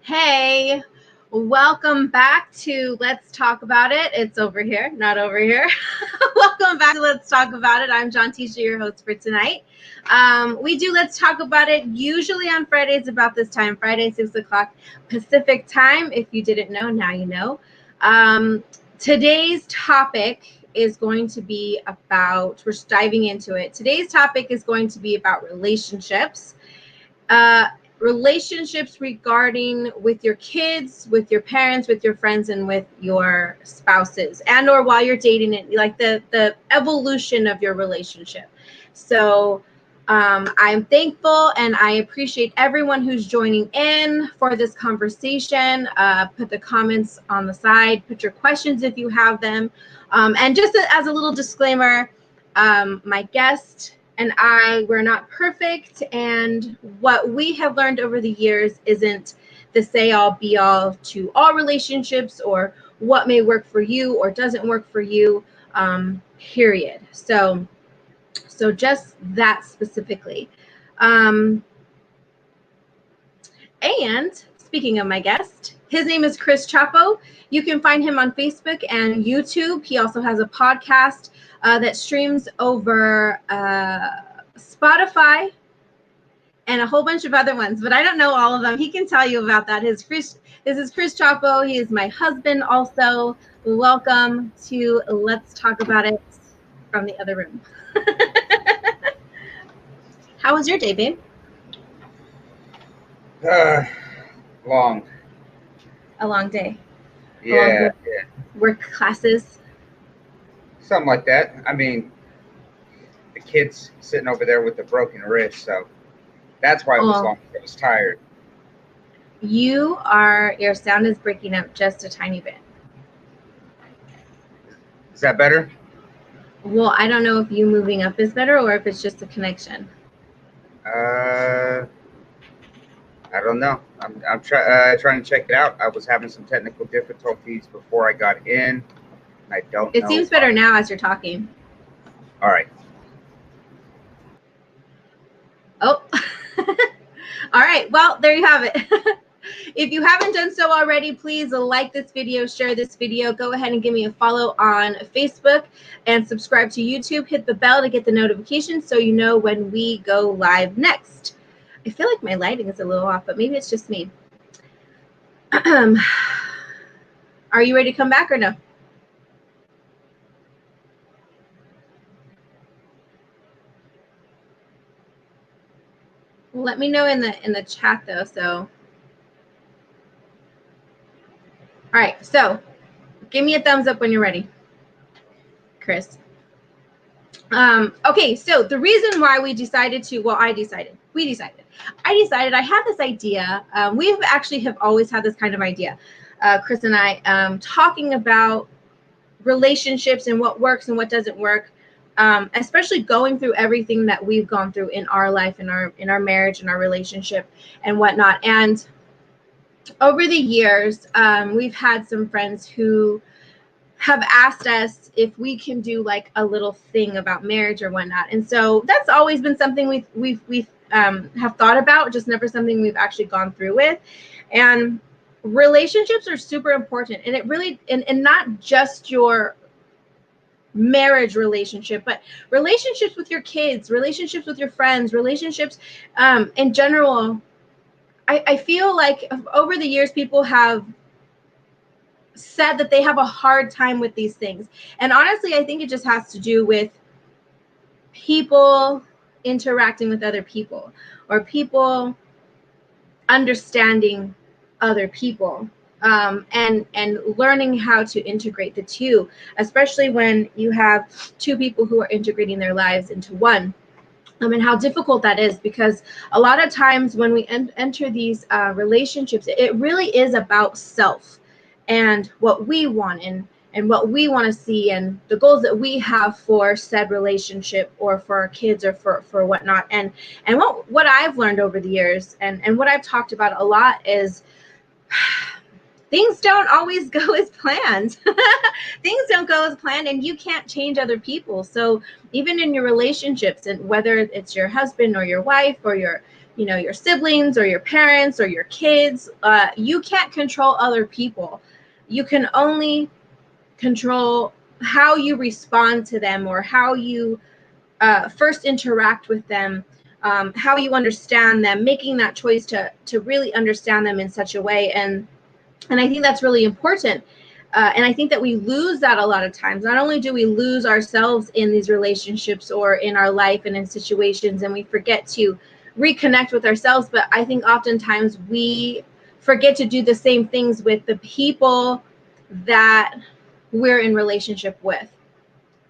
Hey, welcome back to Let's Talk About It. It's over here, not over here. Welcome back to Let's Talk About It. I'm John Tisha, your host for tonight. We do Let's Talk About It usually on Fridays about this time, Friday, 6 o'clock Pacific time. If you didn't know, now you know. Today's topic is going to be about, we're diving into it. Today's topic is going to be about relationships. Relationships regarding with your kids, with your parents, with your friends, and with your spouses, and or while you're dating it, like the evolution of your relationship. So I'm thankful and I appreciate everyone who's joining in for this conversation. Put the comments on the side, put your questions if you have them. And just as a little disclaimer, my guest and we're not perfect, and what we have learned over the years isn't the say-all be-all to all relationships or what may work for you or doesn't work for you, period. So just that specifically. And speaking of my guest, his name is Cris Chapo. You can find him on Facebook and YouTube. He also has a podcast that streams over Spotify and a whole bunch of other ones, but I don't know all of them. He can tell you about that. This is Cris Chapo. He is my husband also. Welcome to Let's Talk About It from the other room. How was your day, babe? Long. A long day. Yeah. Work, classes. Something like that. I mean, the kid's sitting over there with a broken wrist, so that's why it was long. I was tired. Your sound is breaking up just a tiny bit. Is that better? Well, I don't know if you moving up is better or if it's just a connection. I don't know. I'm trying to check it out. I was having some technical difficulties before I got in. I don't know. It seems better now as you're talking. All right. Oh. All right. Well, there you have it. If you haven't done so already, please like this video, share this video. Go ahead and give me a follow on Facebook and subscribe to YouTube. Hit the bell to get the notifications so you know when we go live next. I feel like my lighting is a little off, but maybe it's just me. Are you ready to come back or no? Let me know in the chat though. So, all right. So, give me a thumbs up when you're ready, Cris. Okay. So the reason why we decided to, well, I decided I had this idea. We have always had this kind of idea, Cris and I, talking about relationships and what works and what doesn't work. Especially going through everything that we've gone through in our life, in our marriage, in our relationship and whatnot. And over the years, we've had some friends who have asked us if we can do like a little thing about marriage or whatnot. And so that's always been something we've have thought about, just never something we've actually gone through with. And relationships are super important. And it really, and not just your marriage relationship, but relationships with your kids, relationships with your friends, relationships in general. I feel like over the years, people have said that they have a hard time with these things. And honestly, I think it just has to do with people interacting with other people or people understanding other people. And learning how to integrate the two, especially when you have two people who are integrating their lives into one. And how difficult that is, because a lot of times when we enter these relationships, it really is about self and what we want and what we want to see and the goals that we have for said relationship or for our kids or for whatnot. And what I've learned over the years and what I've talked about a lot is things don't always go as planned. Things don't go as planned, and you can't change other people. So even in your relationships, and whether it's your husband or your wife or your your siblings or your parents or your kids. You can't control other people. You can only control how you respond to them, or how you first interact with them, how you understand them, making that choice to really understand them in such a way. And I think that's really important. And I think that we lose that a lot of times. Not only do we lose ourselves in these relationships or in our life and in situations, and we forget to reconnect with ourselves, but I think oftentimes we forget to do the same things with the people that we're in relationship with.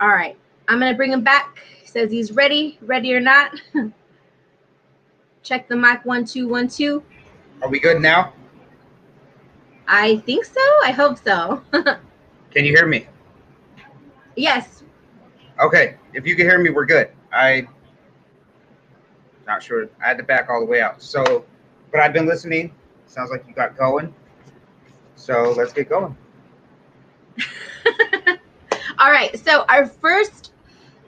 All right, I'm going to bring him back. He says he's ready or not. Check the mic, 1 2 1 2. Are we good now? I think so. I hope so. Can you hear me? Yes. Okay. If you can hear me, we're good. I'm not sure. I had to back all the way out. So, but I've been listening. Sounds like you got going. So let's get going. All right. So our first,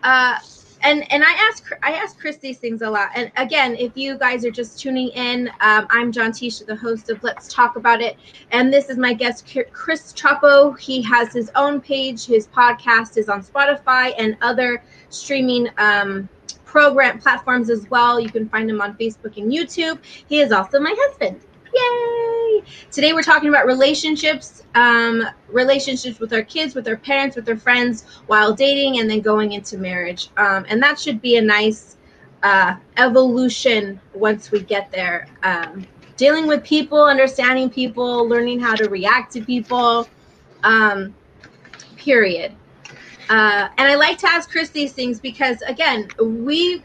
and I ask Cris these things a lot. And again, if you guys are just tuning in, I'm John Tisha, the host of Let's Talk About It, and this is my guest, Cris Chapo. He has his own page. His podcast is on Spotify and other streaming program platforms as well. You can find him on Facebook and YouTube. He is also my husband. Yay! Today we're talking about relationships, relationships with our kids, with our parents, with our friends while dating, and then going into marriage. And that should be a nice evolution once we get there. Dealing with people, understanding people, learning how to react to people, period. And I like to ask Cris these things because, again, we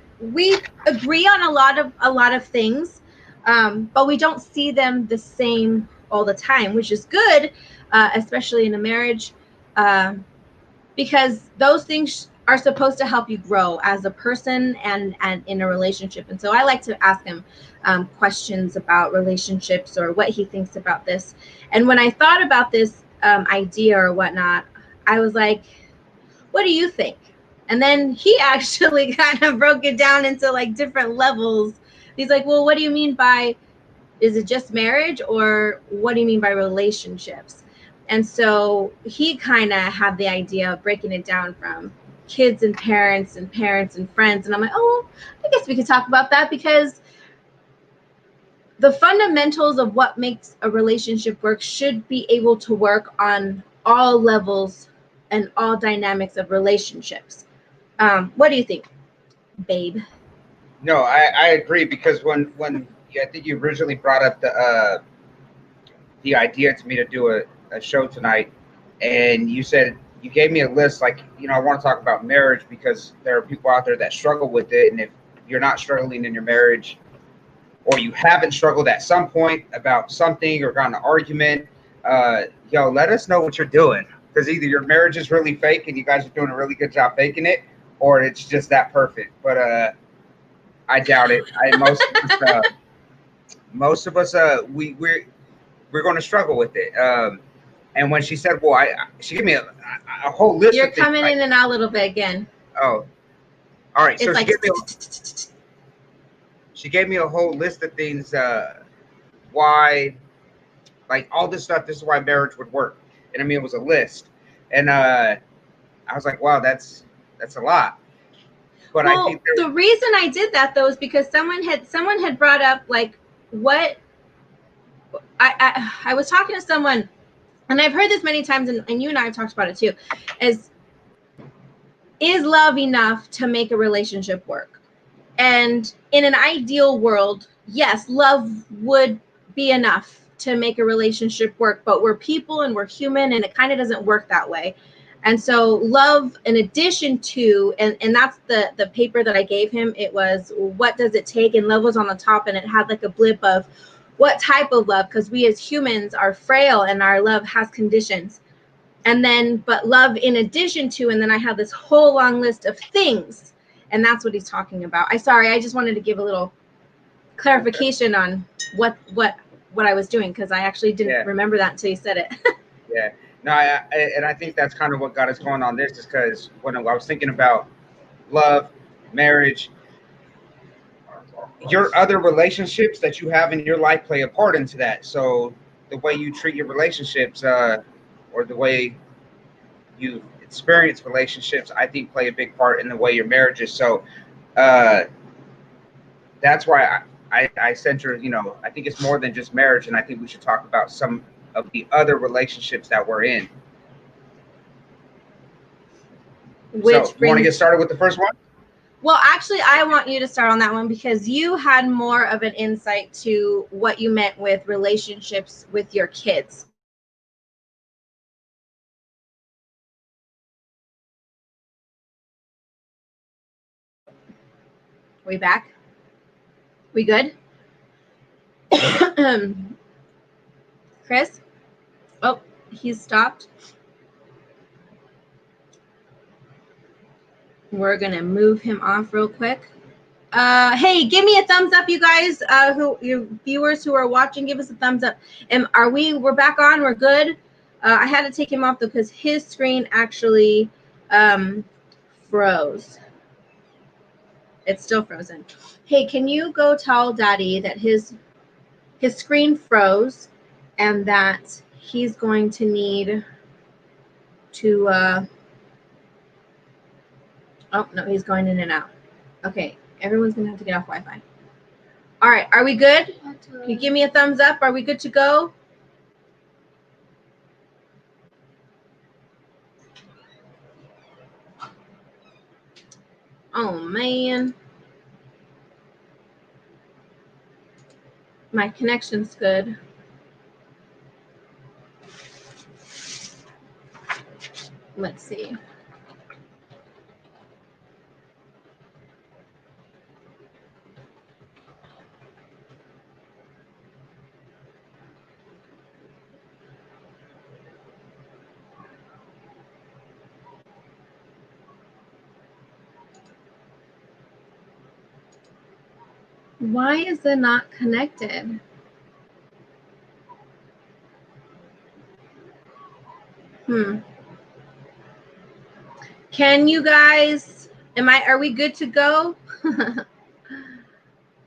agree on a lot of things. But we don't see them the same all the time, which is good, especially in a marriage, because those things are supposed to help you grow as a person and in a relationship. And so I like to ask him questions about relationships or what he thinks about this. And when I thought about this idea or whatnot, I was like, what do you think? And then he actually kind of broke it down into like different levels. He's like, well, what do you mean by, is it just marriage, or what do you mean by relationships? And so he kind of had the idea of breaking it down from kids and parents and friends. And I'm like, oh, I guess we could talk about that, because the fundamentals of what makes a relationship work should be able to work on all levels and all dynamics of relationships. What do you think, babe? No, I agree, because when I think you originally brought up the idea to me to do a show tonight, and you said, you gave me a list, like, I want to talk about marriage because there are people out there that struggle with it. And if you're not struggling in your marriage, or you haven't struggled at some point about something or got in an argument, let us know what you're doing, because either your marriage is really fake and you guys are doing a really good job faking it, or it's just that perfect. But I doubt it. Most of us, we're going to struggle with it. And when she said, well, she gave me a whole list. You're coming in and out a little bit again. Oh, all right. So like, she gave me a whole list of things. Why, like all this stuff. This is why marriage would work. And I mean, it was a list. And I was like, wow, that's a lot. But well, I think the reason I did that though is because someone had brought up, like, what I was talking to someone, and I've heard this many times, and you and I have talked about it too, is love enough to make a relationship work? And in an ideal world, yes, love would be enough to make a relationship work, but we're people and we're human, and it kind of doesn't work that way. And so love, in addition to, and that's the paper that I gave him, it was, what does it take? And love was on the top, and it had like a blip of what type of love, because we as humans are frail and our love has conditions. And then, but love in addition to, and then I have this whole long list of things, and that's what he's talking about. I just wanted to give a little clarification on what I was doing, because I actually didn't remember that until you said it. Yeah. No, I think that's kind of what got us going on this, is because when I was thinking about love, marriage, your other relationships that you have in your life play a part into that. So the way you treat your relationships, or the way you experience relationships, I think play a big part in the way your marriage is. So uh, that's why I center, I think it's more than just marriage, and I think we should talk about some of the other relationships that we're in. Which So you want to get started with the first one? Well, actually, I want you to start on that one because you had more of an insight to what you meant with relationships with your kids. We back? We good? Cris? Oh, he's stopped. We're going to move him off real quick. Hey, give me a thumbs up, you guys, who your viewers who are watching, give us a thumbs up. And we're back on, we're good. I had to take him off though because his screen actually froze. It's still frozen. Hey, can you go tell Daddy that his screen froze and that he's going to need to oh no, he's going in and out. Okay, everyone's gonna have to get off Wi-Fi. All right, are we good? Can you give me a thumbs up? Are we good to go? Oh man, my connection's good. Let's see. Why is it not connected? Can you guys, are we good to go?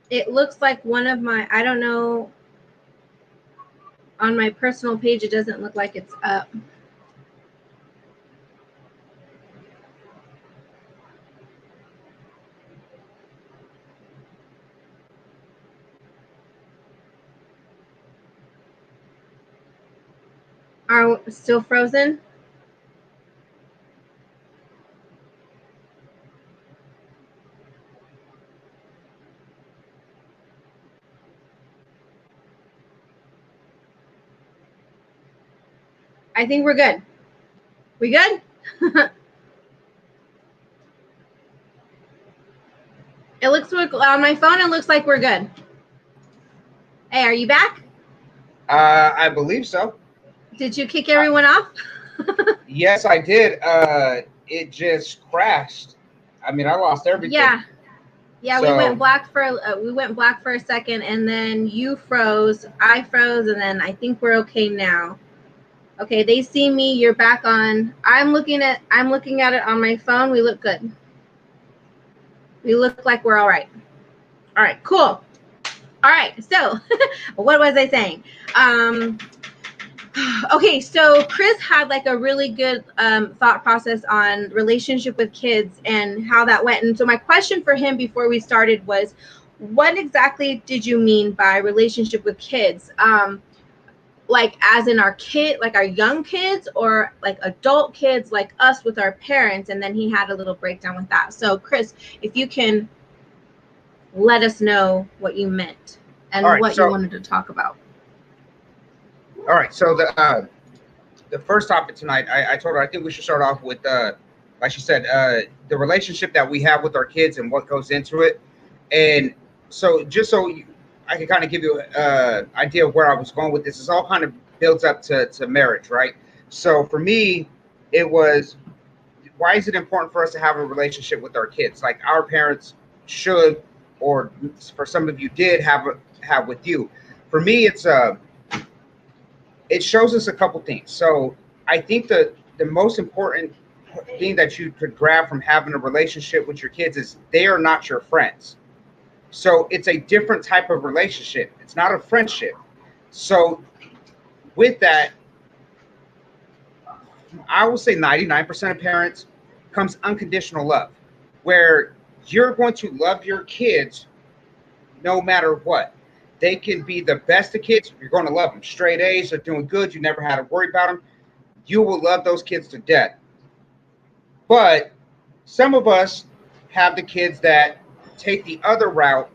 It looks like one of my, I don't know, on my personal page, it doesn't look like it's up. Are we still frozen? I think we're good. We good? It looks like on my phone, it looks like we're good. Hey, are you back? I believe so. Did you kick everyone off? Yes, I did. It just crashed. I mean, I lost everything. Yeah, so, we went black for a second, and then you froze, I froze, and then I think we're okay now. Okay, they see me. You're back on. I'm looking at it on my phone. We look good. We look like we're all right. All right, cool. All right, so what was I saying? Okay, so Cris had like a really good thought process on relationship with kids and how that went. And so my question for him before we started was, what exactly did you mean by relationship with kids? Like as in our young kids, or like adult kids like us with our parents? And then he had a little breakdown with that. So Cris, if you can let us know what you meant and what you wanted to talk about. All right, so the first topic tonight, I told her I think we should start off with like she said, the relationship that we have with our kids and what goes into it. And so just so I can kind of give you an idea of where I was going with this, is all kind of builds up to marriage, right? So for me, it was, why is it important for us to have a relationship with our kids? Like our parents should, or for some of you did have with you. For me, it shows us a couple things. So I think the most important thing that you could grab from having a relationship with your kids is they are not your friends. So it's a different type of relationship. It's not a friendship. So with that, I will say 99% of parents comes unconditional love, where you're going to love your kids no matter what. They can be the best of kids. You're going to love them. Straight A's, they're doing good. You never had to worry about them. You will love those kids to death. But some of us have the kids that take the other route,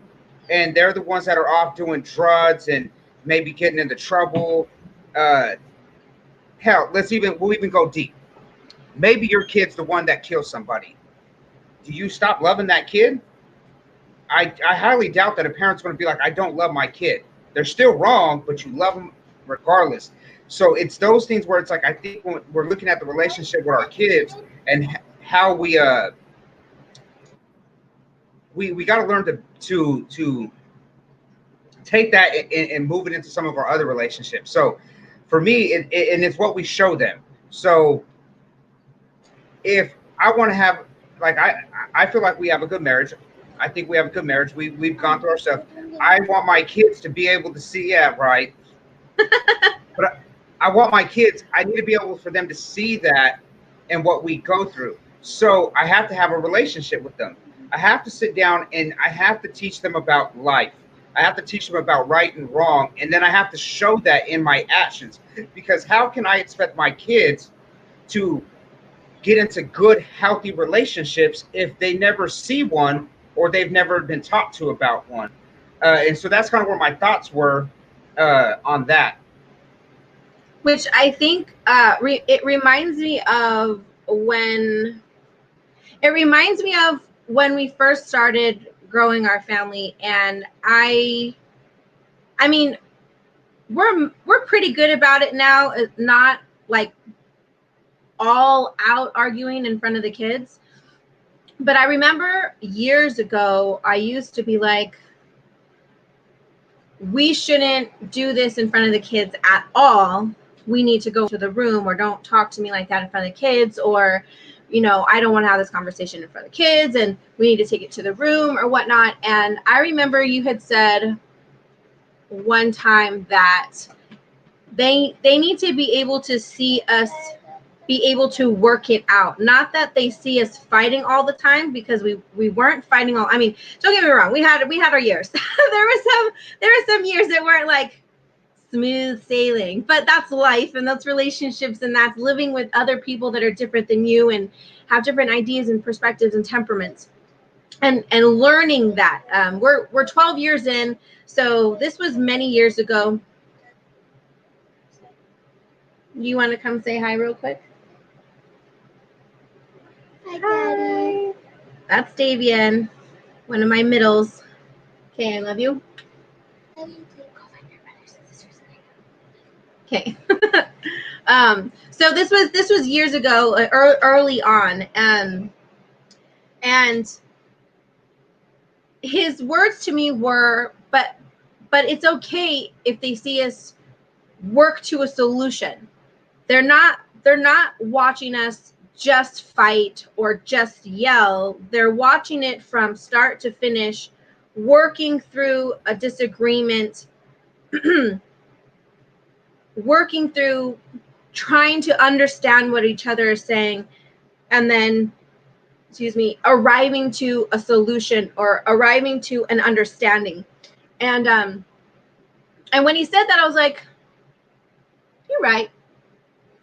and they're the ones that are off doing drugs and maybe getting into trouble. Uh, Hell, we'll even go deep. Maybe your kid's the one that kills somebody. Do you stop loving that kid? I highly doubt that a parent's going to be like, I don't love my kid. They're still wrong, but you love them regardless. So it's those things where it's like, I think when we're looking at the relationship with our kids and how we got to learn to take that and move it into some of our other relationships. So for me, and it's what we show them. So if I want to have, like, I feel like we have a good marriage. I think we have a good marriage. We've gone through ourselves. I want my kids to be able to see, yeah, right. But I want my kids, I need to be able for them to see that and what we go through. So I have to have a relationship with them. I have to sit down and I have to teach them about life. I have to teach them about right and wrong. And then I have to show that in my actions. Because how can I expect my kids to get into good, healthy relationships if they never see one or they've never been taught to about one? And so that's kind of where my thoughts were on that. Which I think it reminds me of when we first started growing our family, and I mean, we're pretty good about it now. It's not like all out arguing in front of the kids. But I remember years ago, I used to be like, we shouldn't do this in front of the kids at all. We need to go to the room, or don't talk to me like that in front of the kids, or, I don't want to have this conversation in front of the kids, and we need to take it to the room or whatnot. And I remember you had said one time that they need to be able to see us be able to work it out. Not that they see us fighting all the time, because we weren't fighting all. I mean, don't get me wrong, we had our years. there were some years that weren't like smooth sailing, but that's life, and that's relationships, and that's living with other people that are different than you and have different ideas and perspectives and temperaments, and learning that. We're 12 years in, so this was many years ago. You want to come say hi real quick? Hi. That's Davian, one of my middles. Okay, I love you. Love you too. Go find your brothers and sisters. Okay. So this was years ago, early on, and his words to me were, but it's okay if they see us work to a solution. They're not watching us just fight or just yell. They're watching it from start to finish, working through a disagreement, working through trying to understand what each other is saying, and then, arriving to a solution or arriving to an understanding. And when he said that, I was like, you're right.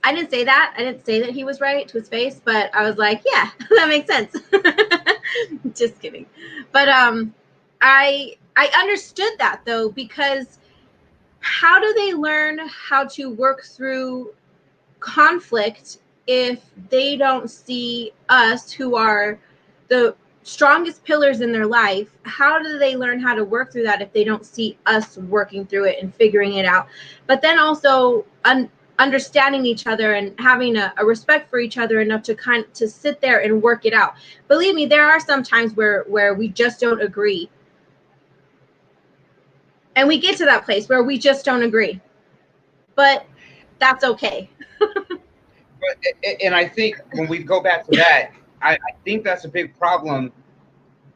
I didn't say that. I didn't say that he was right to his face, but I was like, yeah, that makes sense. Just kidding. But I understood that, though, because how do they learn how to work through conflict if they don't see us, who are the strongest pillars in their life? How do they learn how to work through that if they don't see us working through it and figuring it out? But then also understanding each other and having a respect for each other enough to sit there and work it out. Believe me, there are some times where we just don't agree. And we get to that place where we just don't agree. But that's okay. And I think when we go back to that, I think that's a big problem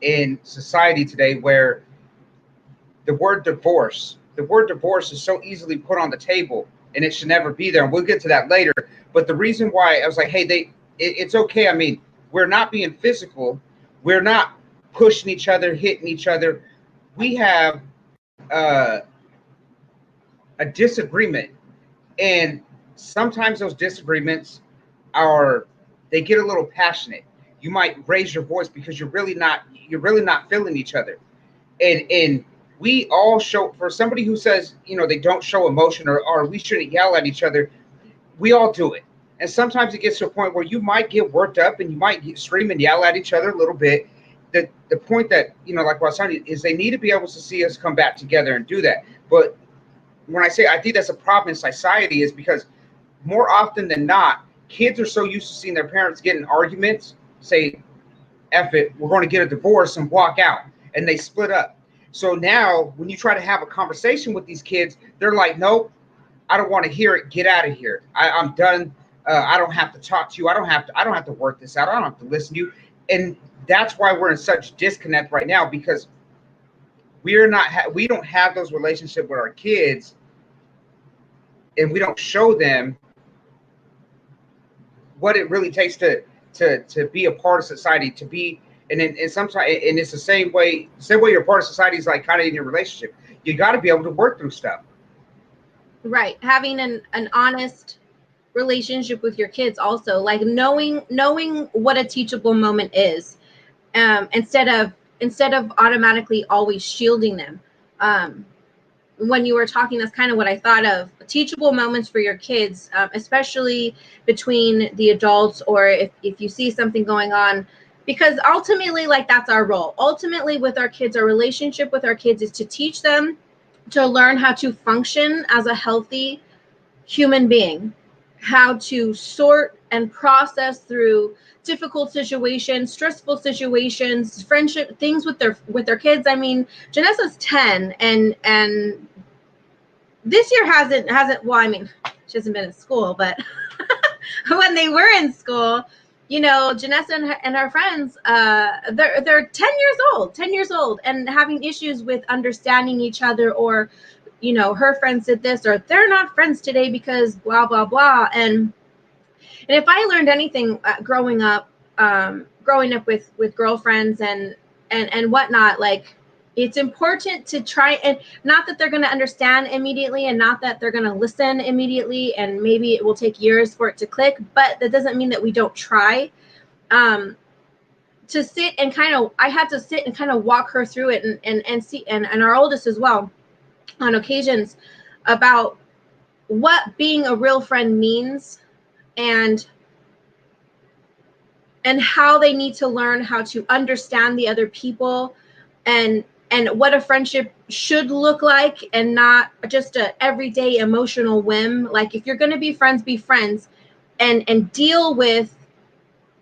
in society today, where the word divorce. The word divorce is so easily put on the table, and it should never be there. And we'll get to that later. But the reason why I was like, hey, it's okay. I mean, we're not being physical. We're not pushing each other, hitting each other. We have uh, a disagreement, and sometimes those disagreements they get a little passionate. You might raise your voice because you're really not feeling each other, and we all show, for somebody who says, they don't show emotion, or we shouldn't yell at each other. We all do it, and sometimes it gets to a point where you might get worked up and you might scream and yell at each other a little bit. The point that, like what I was telling you, is they need to be able to see us come back together and do that. But when I say I think that's a problem in society, is because more often than not, kids are so used to seeing their parents get in arguments, say, F it, we're going to get a divorce, and walk out, and they split up. So now when you try to have a conversation with these kids, they're like, nope, I don't want to hear it. Get out of here. I'm done. I don't have to talk to you. I don't have to work this out. I don't have to listen to you. And that's why we're in such disconnect right now, because we don't have those relationships with our kids, and we don't show them what it really takes to be a part of society, to be, and sometimes, and it's the same way you're a part of society is like kind of in your relationship. You got to be able to work through stuff. Right. Having an honest relationship with your kids also, like knowing what a teachable moment is, instead of automatically always shielding them. When you were talking, that's kind of what I thought of. Teachable moments for your kids, especially between the adults, or if you see something going on, because ultimately, like, that's our role. Ultimately, with our kids, our relationship with our kids is to teach them to learn how to function as a healthy human being, how to sort and process through difficult situations, stressful situations, friendship things with their kids. I mean, Janessa's 10, and this year hasn't well, I mean, she hasn't been in school, but when they were in school, Janessa and her friends, they're 10 years old and having issues with understanding each other, or her friends did this, or they're not friends today because blah blah blah. And if I learned anything growing up with girlfriends and whatnot, like, it's important to try, and not that they're going to understand immediately, and not that they're going to listen immediately, and maybe it will take years for it to click, but that doesn't mean that we don't try. To sit and I had to sit and kind of walk her through it, and see, and our oldest as well, on occasions, about what being a real friend means, and how they need to learn how to understand the other people, and what a friendship should look like, and not just a everyday emotional whim. Like, if you're going to be friends, and deal with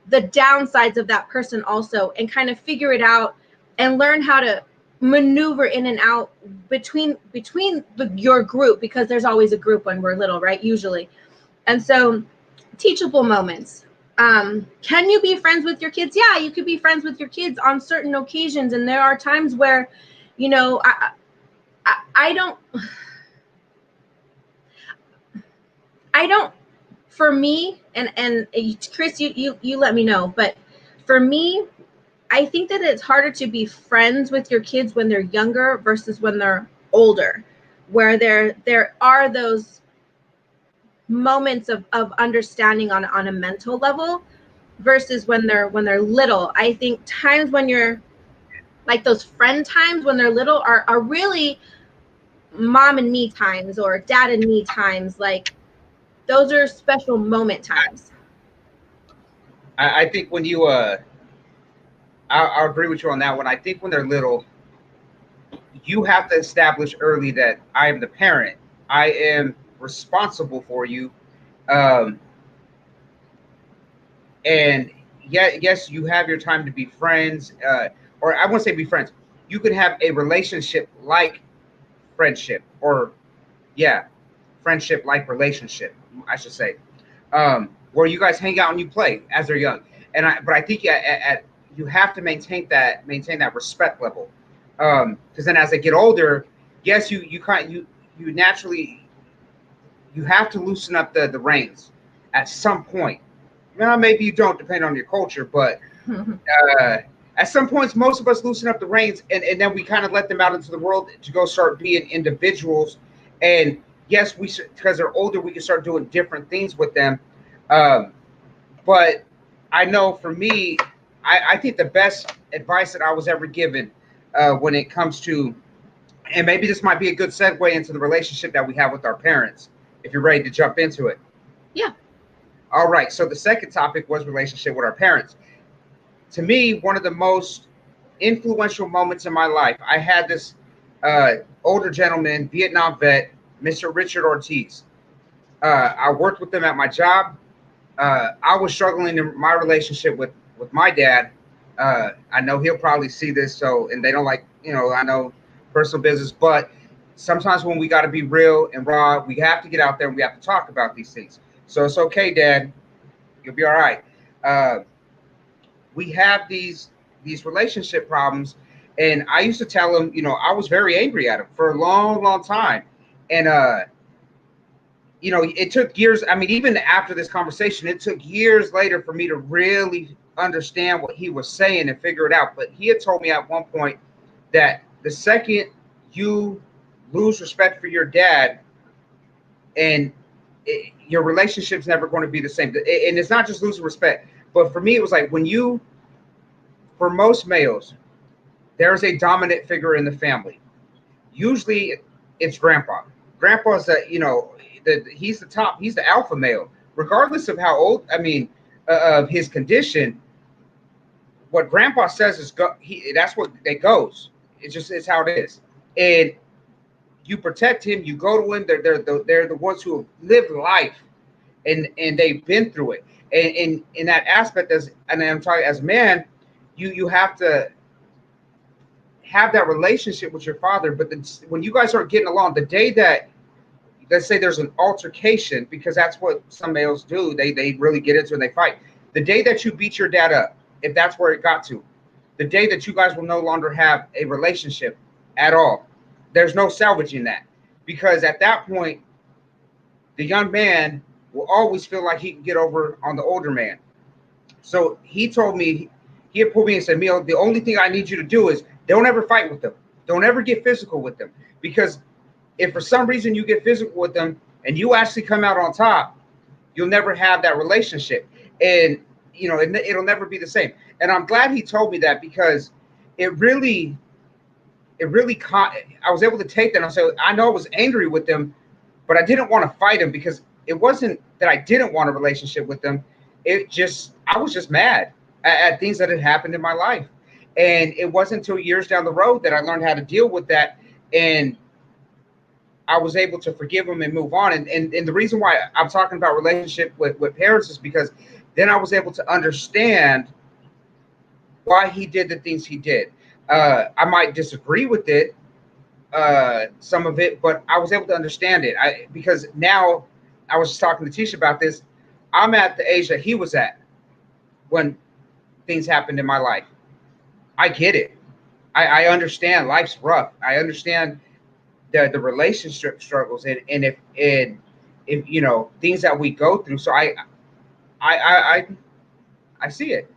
the downsides of that person also, and kind of figure it out, and learn how to maneuver in and out between your group, because there's always a group when we're little, right? Usually. And so, teachable moments. Can you be friends with your kids? Yeah, you could be friends with your kids on certain occasions. And there are times where, I don't, for me, and Cris, you let me know, but for me, I think that it's harder to be friends with your kids when they're younger versus when they're older, where there are those moments of understanding on a mental level, versus when they're little. I think times when you're like those friend times when they're little are really mom and me times, or dad and me times. Like, those are special moment times. I think when you I'll agree with you on that one. I think when they're little, you have to establish early that I am the parent. I am responsible for you. And yes, you have your time to be friends, or I won't say be friends. You can have a relationship like friendship, or friendship like relationship, I should say, where you guys hang out and you play as they're young. But I think you have to maintain that respect level, because then as they get older, yes, you naturally you have to loosen up the reins at some point. Well, maybe you don't, depending on your culture, but uh, at some points, most of us loosen up the reins, and then we kind of let them out into the world to go start being individuals. And yes, we because they're older, we can start doing different things with them. Um, but I know for me, I think the best advice that I was ever given when it comes to, and maybe this might be a good segue into the relationship that we have with our parents, if you're ready to jump into it. Yeah. All right. So the second topic was relationship with our parents. To me, one of the most influential moments in my life, I had this older gentleman, Vietnam vet, Mr. Richard Ortiz. I worked with him at my job. I was struggling in my relationship with my dad. I know he'll probably see this, so and they don't like, I know personal business, but sometimes when we got to be real and raw, we have to get out there and we have to talk about these things. So it's okay, Dad. You'll be all right. Uh, we have these relationship problems, and I used to tell him, I was very angry at him for a long, long time, and it took years. I mean, even after this conversation, it took years later for me to really understand what he was saying and figure it out. But he had told me at one point that the second you lose respect for your dad, and your relationship's never going to be the same. And it's not just losing respect, but for me, it was like for most males, there's a dominant figure in the family. Usually, it's grandpa. Grandpa's he's the top. He's the alpha male, regardless of how old. I mean, of his condition. What grandpa says is that's what it goes. It's how it is, and you protect him. You go to him. They're the ones who have lived life, and they've been through it. And in that aspect, and I'm talking as a man, you have to have that relationship with your father. But when you guys aren't getting along, the day that, let's say there's an altercation, because that's what some males do, they really get into it and they fight. The day that you beat your dad up, if that's where it got to, the day that you guys will no longer have a relationship at all, there's no salvaging that, because at that point, the young man will always feel like he can get over on the older man. So he told me, he had pulled me and said, Neil, the only thing I need you to do is don't ever fight with them. Don't ever get physical with them. Because if for some reason you get physical with them and you actually come out on top, you'll never have that relationship. And, it'll never be the same. And I'm glad he told me that, because it really caught, I was able to take that. And so I know I was angry with them, but I didn't want to fight him, because it wasn't that I didn't want a relationship with them. I was just mad at things that had happened in my life. And it wasn't until years down the road that I learned how to deal with that. And I was able to forgive him and move on. And the reason why I'm talking about relationship with parents is because then I was able to understand why he did the things he did. I might disagree with it, some of it, but I was able to understand it. Because now, I was just talking to Tisha about this. I'm at the age that he was at when things happened in my life. I get it. I understand life's rough. I understand the relationship struggles, and if things that we go through. So I see it.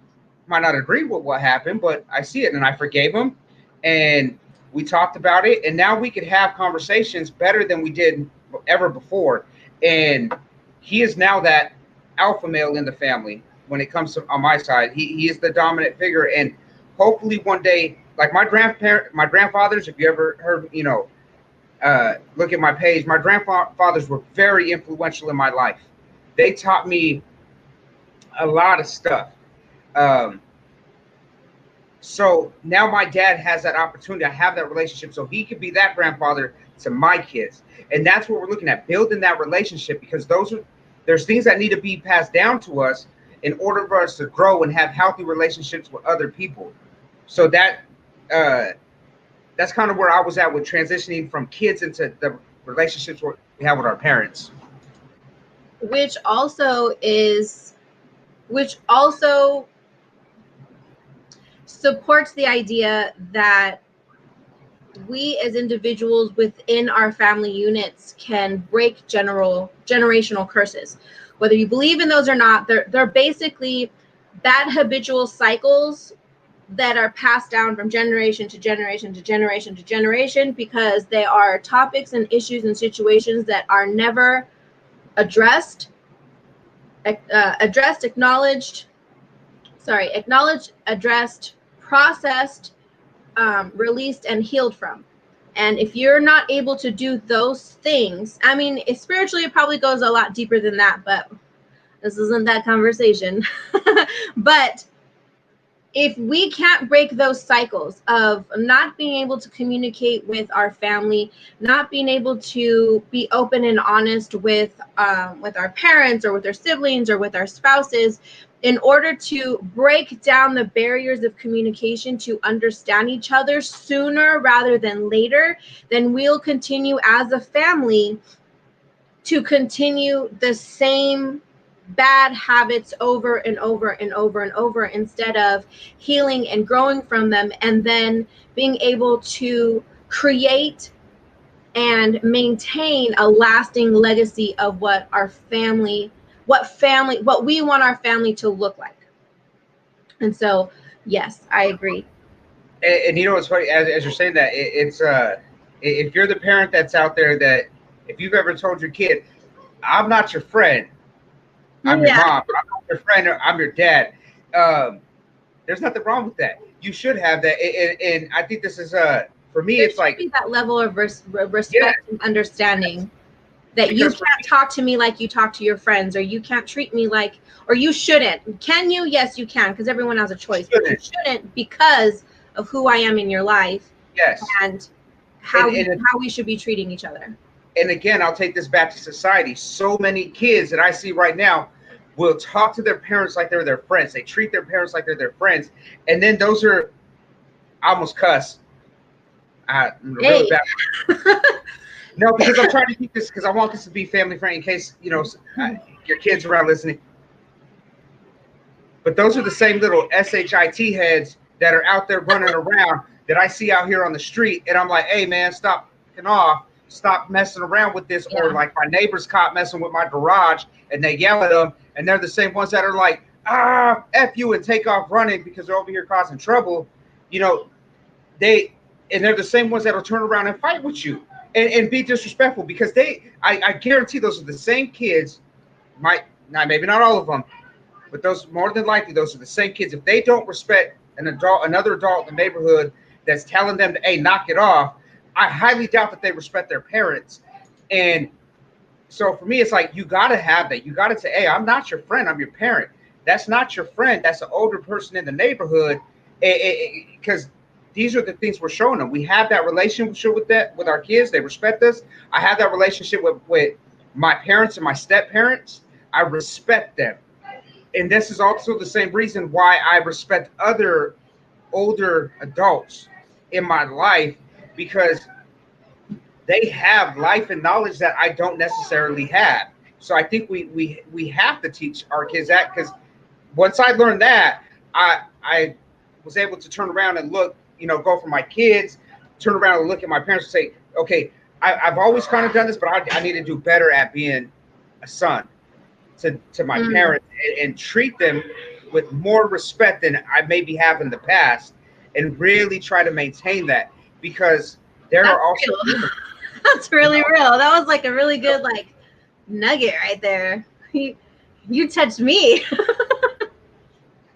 Might not agree with what happened, but I see it, and I forgave him, and we talked about it, and now we could have conversations better than we did ever before. And he is now that alpha male in the family. When it comes to on my side, he is the dominant figure, and hopefully one day, like my grandfathers, if you ever heard, look at my page, my grandfathers were very influential in my life. They taught me a lot of stuff. Um, so now my dad has that opportunity to have that relationship, so he could be that grandfather to my kids. And that's what we're looking at, building that relationship, because there's things that need to be passed down to us in order for us to grow and have healthy relationships with other people. So that's kind of where I was at with transitioning from kids into the relationships we have with our parents. Which also supports the idea that we as individuals within our family units can break generational curses. Whether you believe in those or not, they're basically bad habitual cycles that are passed down from generation to generation to generation to generation, because they are topics and issues and situations that are never addressed, acknowledged, processed, released, and healed from. And if you're not able to do those things, I mean, spiritually, it probably goes a lot deeper than that, but this isn't that conversation. But if we can't break those cycles of not being able to communicate with our family, not being able to be open and honest with our parents or with our siblings or with our spouses, in order to break down the barriers of communication to understand each other sooner rather than later, then we'll continue as a family to continue the same bad habits over and over and over and over, instead of healing and growing from them, and then being able to create and maintain a lasting legacy of what we want our family to look like. And so, yes, I agree. And you know what's funny, as you're saying that, it's if you're the parent that's out there, that if you've ever told your kid, I'm not your friend, I'm your mom, I'm not your friend, or I'm your dad, there's nothing wrong with that. You should have that. And I think this is for me, it's like that level of respect and understanding, that you can't talk to me like you talk to your friends, or you can't treat me like, or you shouldn't. Can you? Yes, you can, because everyone has a choice. But you shouldn't, because of who I am in your life. Yes. And how we should be treating each other. And again, I'll take this back to society. So many kids that I see right now will talk to their parents like they're their friends. They treat their parents like they're their friends. And then those are, I almost cuss. Really bad. No, because I'm trying to keep this, because I want this to be family friendly in case, your kids around listening. But those are the same little SHIT heads that are out there running around that I see out here on the street. And I'm like, hey, man, stop fucking off. Stop messing around with this. Yeah. Or like my neighbor's caught messing with my garage, and they yell at them. And they're the same ones that are like, F you, and take off running because they're over here causing trouble. They're the same ones that'll turn around and fight with you and be disrespectful, because I guarantee those are the same kids. Maybe not all of them, but those, more than likely, those are the same kids. If they don't respect another adult in the neighborhood that's telling them to, hey, knock it off, I highly doubt that they respect their parents. And so for me, it's like, you got to have that. You got to say, hey, I'm not your friend, I'm your parent. That's not your friend. That's an older person in the neighborhood. Because these are the things we're showing them. We have that relationship with our kids. They respect us. I have that relationship with my parents and my step parents. I respect them. And this is also the same reason why I respect other older adults in my life, because they have life and knowledge that I don't necessarily have. So I think we have to teach our kids that, because once I learned that, I was able to turn around and look, go for my kids, turn around and look at my parents and say, okay, I've always kind of done this, but I need to do better at being a son to my parents, and treat them with more respect than I maybe have in the past, and really try to maintain that, because there are also that's really real. That was like a really good nugget right there. You touched me.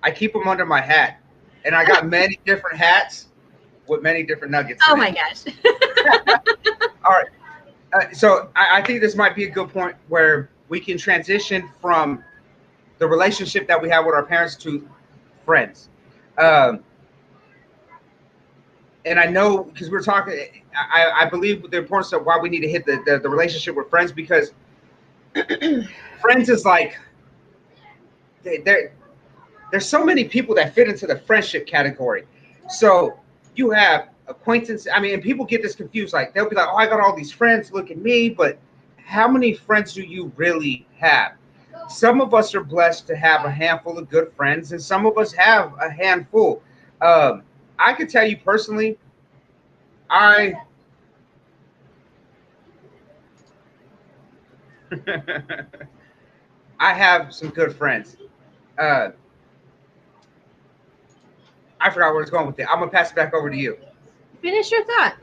I keep them under my hat, and I got many different hats with many different nuggets. Oh my gosh. All right. So I think this might be a good point where we can transition from the relationship that we have with our parents to friends. And I know, because we're talking, I believe the importance of why we need to hit the relationship with friends, because friends is like, there's so many people that fit into the friendship category. So you have acquaintance. I mean, and people get this confused. Like, they'll be like, oh, I got all these friends, look at me. But how many friends do you really have? Some of us are blessed to have a handful of good friends, and some of us have a handful. I could tell you personally, I I have some good friends. I forgot where it's going with it. I'm gonna pass it back over to you. Finish your thought.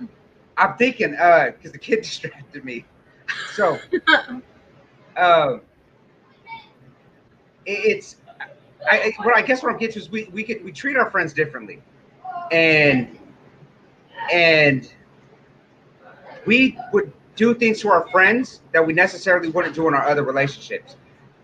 I'm thinking, because the kid distracted me. So, uh, it's I guess what I'm getting to is we treat our friends differently, and we would do things to our friends that we necessarily wouldn't do in our other relationships.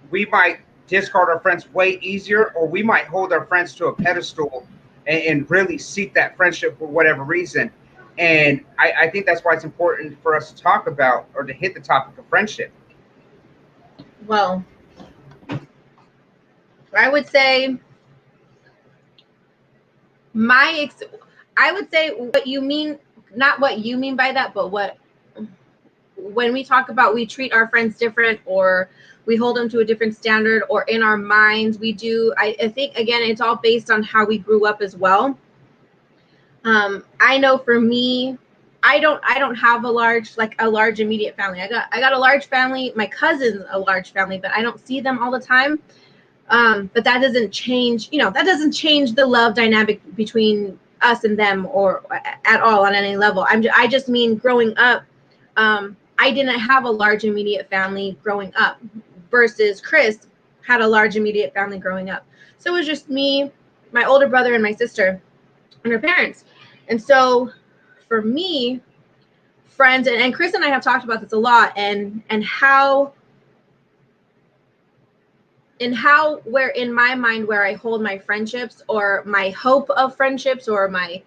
We might discard our friends way easier, or we might hold our friends to a pedestal and really seek that friendship for whatever reason. And I think that's why it's important for us to talk about or to hit the topic of friendship. Well, I would say I would say what you mean, not what you mean by that, but when we talk about we treat our friends different, or we hold them to a different standard, or in our minds we do. I think again it's all based on how we grew up as well. I know for me, I don't have a large immediate family. I got a large family. My cousin's a large family, but I don't see them all the time. But that doesn't change, that doesn't change the love dynamic between us and them, or at all on any level. I just mean growing up, I didn't have a large immediate family growing up, versus Cris had a large immediate family growing up. So it was just me, my older brother, and my sister, and her parents. And so for me, friends, and Cris and I have talked about this a lot, and how where in my mind where I hold my friendships, or my hope of friendships, or my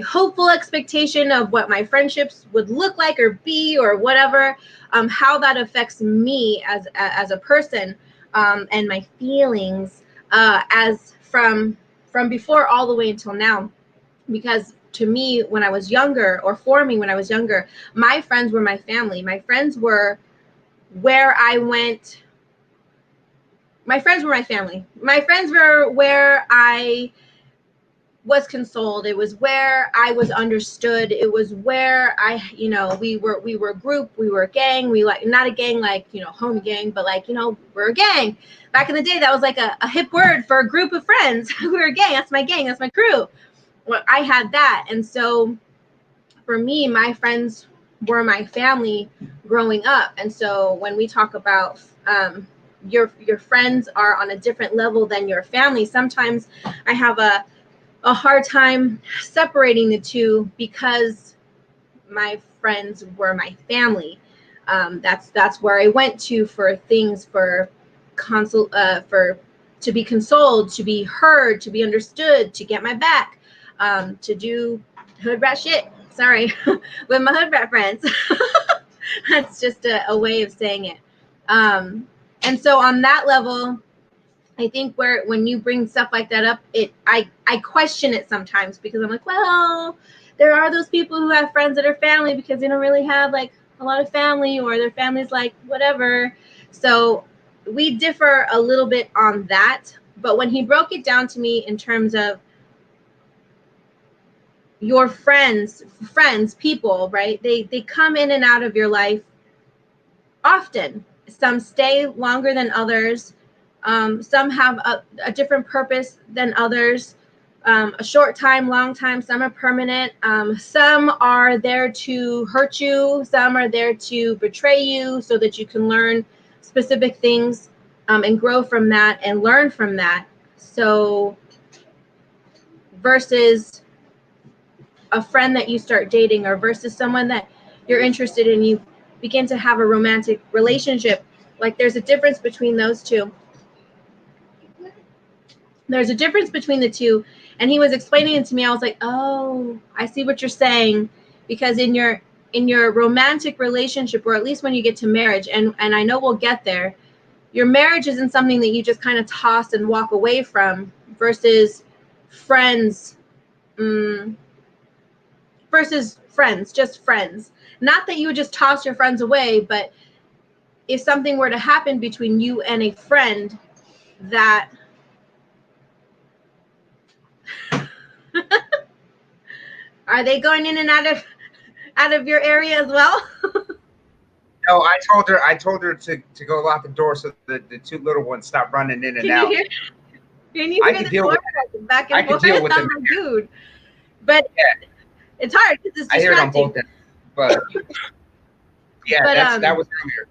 hopeful expectation of what my friendships would look like or be, or whatever, how that affects me as a person, and my feelings, as from before all the way until now. Because to me, when I was younger, or for me when I was younger, my friends were my family. My friends were where I went. My friends were my family. My friends were where I was consoled. It was where I was understood. It was where we were a group, we were a gang. We not a gang like, homie gang, but we're a gang. Back in the day, that was like a hip word for a group of friends. We were a gang. That's my gang. That's my crew. Well, I had that. And so for me, my friends were my family growing up. And so when we talk about, your friends are on a different level than your family, sometimes I have a hard time separating the two, because my friends were my family. That's where I went to for things, for to be consoled, to be heard, to be understood, to get my back, to do hood rat shit. Sorry, with my hood rat friends. That's just a way of saying it. And so on that level, I think when you bring stuff like that up, I question it sometimes, because I'm like, well, there are those people who have friends that are family because they don't really have like a lot of family, or their family's like whatever. So we differ a little bit on that. But when he broke it down to me in terms of your friends, people, right? They come in and out of your life often. Some stay longer than others. Some have a different purpose than others. A short time, long time. Some are permanent. Some are there to hurt you. Some are there to betray you so that you can learn specific things, and grow from that and learn from that. So versus a friend that you start dating, or versus someone that you're interested in, you begin to have a romantic relationship. Like there's a difference between those two. There's a difference between the two. And he was explaining it to me. I was like, oh, I see what you're saying. Because in your romantic relationship, or at least when you get to marriage, and I know we'll get there, your marriage isn't something that you just kind of toss and walk away from, versus friends. Versus friends, just friends. Not that you would just toss your friends away, but if something were to happen between you and a friend that Are they going in and out of your area as well? No, I told her to go lock the door so the two little ones stop running in and Can you out. hear? Can you I hear can the deal door with back I and can forth? deal with I'm them. like, dude, but Yeah, it's hard because it's I hear it on distracting. both ends. But yeah, But that was earlier.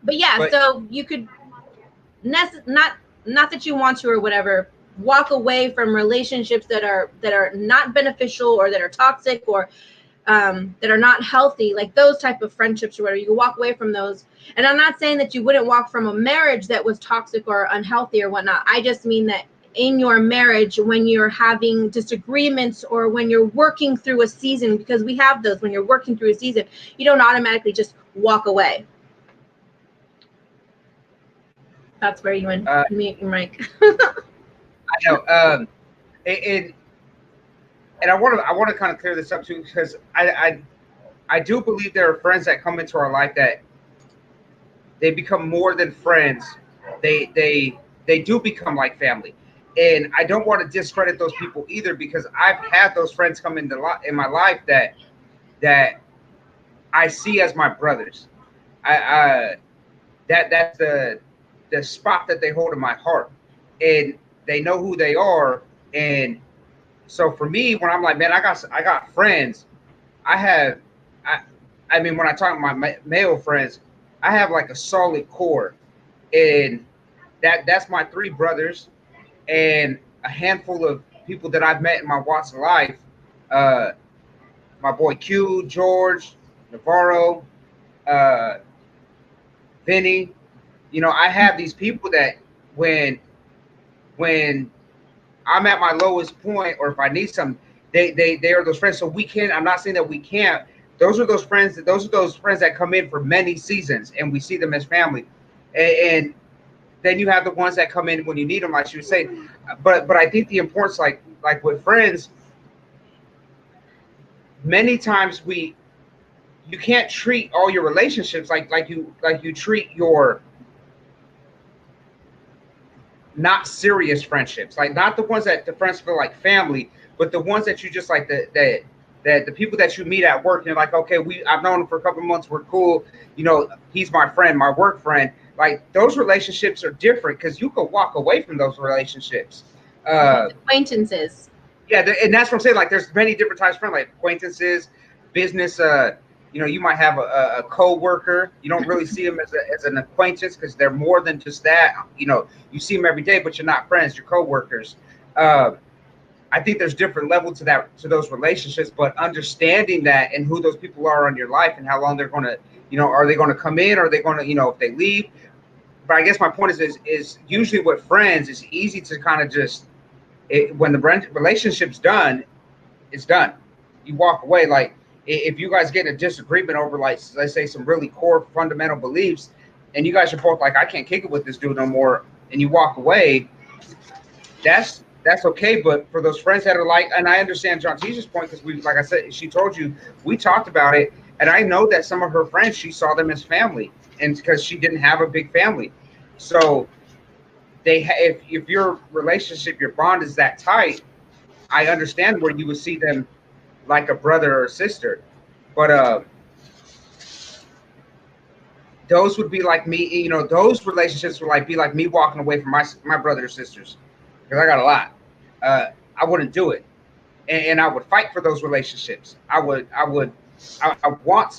but yeah, But so you could not that you want to or whatever, walk away from relationships that are not beneficial or that are toxic or that are not healthy, like those type of friendships or whatever. You can walk away from those. And I'm not saying that you wouldn't walk from a marriage that was toxic or unhealthy or whatnot. I just mean that in your marriage, when you're having disagreements or when you're working through a season, because we have those, when you're working through a season, you don't automatically just walk away. That's where you mute your mic. I know. And I want to kind of clear this up too, because I do believe there are friends that come into our life that they become more than friends. They do become like family, and I don't want to discredit those people either, because I've had those friends come in my life that I see as my brothers. I that's the spot that they hold in my heart, and they know who they are. And so for me, when I'm like, man, I got friends. I have, I, I mean, when I talk to my male friends, I have like a solid core, and that's my three brothers and a handful of people that I've met in my walks of life. Uh, my boy Q, George, Navarro, uh, Vinny. You know, I have these people that when when I'm at my lowest point, or if I need something, they are those friends. So we can. I'm not saying that we can't. Those are those friends. Those are those friends that come in for many seasons, and we see them as family. And then you have the ones that come in when you need them, like you were saying. But I think the importance, like with friends, many times you can't treat all your relationships like you treat your not serious friendships, like not the ones that the friends feel like family, but the ones that you just like the people that you meet at work. And you're like, okay, I've known him for a couple of months, we're cool, you know, he's my friend, my work friend. Like those relationships are different because you could walk away from those relationships. Acquaintances. Yeah, and that's what I'm saying. Like, there's many different types of friends, like acquaintances, business. You know, you might have a co-worker. You don't really see them as an acquaintance because they're more than just that. You know, you see them every day, but you're not friends. You're co-workers. I think there's different levels to those relationships, but understanding that and who those people are on your life and how long they're going to, you know, are they going to come in? Or are they going to, you know, if they leave? But I guess my point is usually with friends, it's easy to kind of just when the relationship's done, it's done. You walk away. Like if you guys get in a disagreement over, like, let's say some really core fundamental beliefs, and you guys are both like, I can't kick it with this dude no more, and you walk away, that's okay. But for those friends that are like, and I understand John T's point, because like I said, she told you, we talked about it, and I know that some of her friends, she saw them as family, and because she didn't have a big family, so if your relationship, your bond is that tight, I understand where you would see them like a brother or a sister. But those would be like me, you know, those relationships would be like me walking away from my brothers or sisters, because I got a lot. I wouldn't do it, and I would fight for those relationships. I want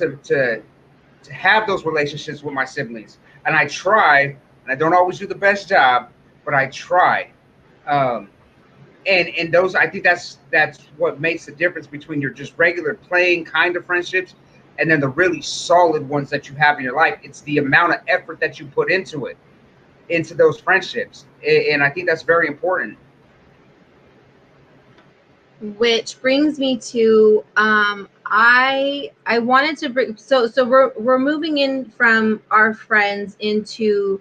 to have those relationships with my siblings, and I try, and I don't always do the best job, but I try. Um, and those, I think that's what makes the difference between your just regular playing kind of friendships and then the really solid ones that you have in your life. It's the amount of effort that you put into those friendships, and I think that's very important. Which brings me to I wanted to bring, so we're moving in from our friends into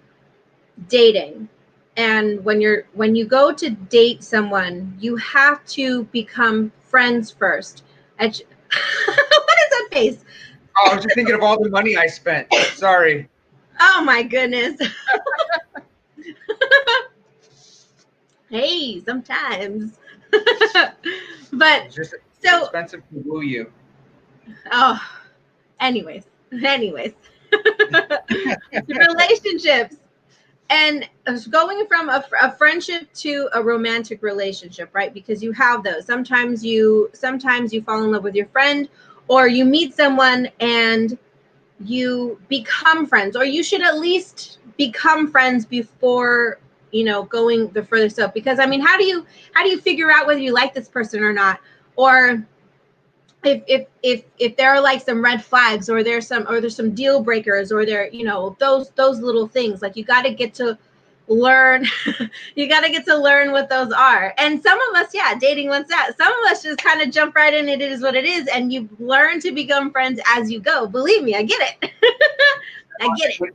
dating. And when you go to date someone, you have to become friends first. What is that face? Oh, I was just thinking of all the money I spent. Sorry. Oh my goodness. Hey, sometimes. But Just Too expensive to woo you. Oh, anyways. Relationships. And going from a friendship to a romantic relationship, right? Because you have those. Sometimes you fall in love with your friend, or you meet someone and you become friends, or you should at least become friends before, going the further step. Because I mean, how do you figure out whether you like this person or not? Or if there are like some red flags, or there's some deal breakers, or there, those little things, like you got to get to learn you got to get to learn what those are. And some of us, dating once that, some of us just kind of jump right in. It is what it is, and you learn to become friends as you go. Believe me, I get it. I get it.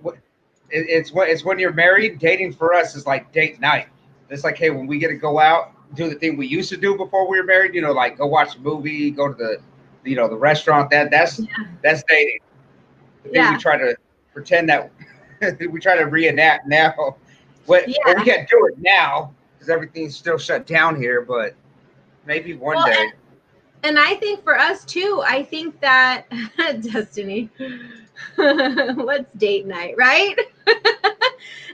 It's when you're married. Dating for us is like date night. It's like, hey, when we get to go out, do the thing we used to do before we were married, like go watch a movie, go to the the restaurant. That's dating. The thing we try to pretend that we try to reenact now. But we can't do it now because everything's still shut down here. But maybe one day. And I think for us too, I think that Destiny, what's date night, right?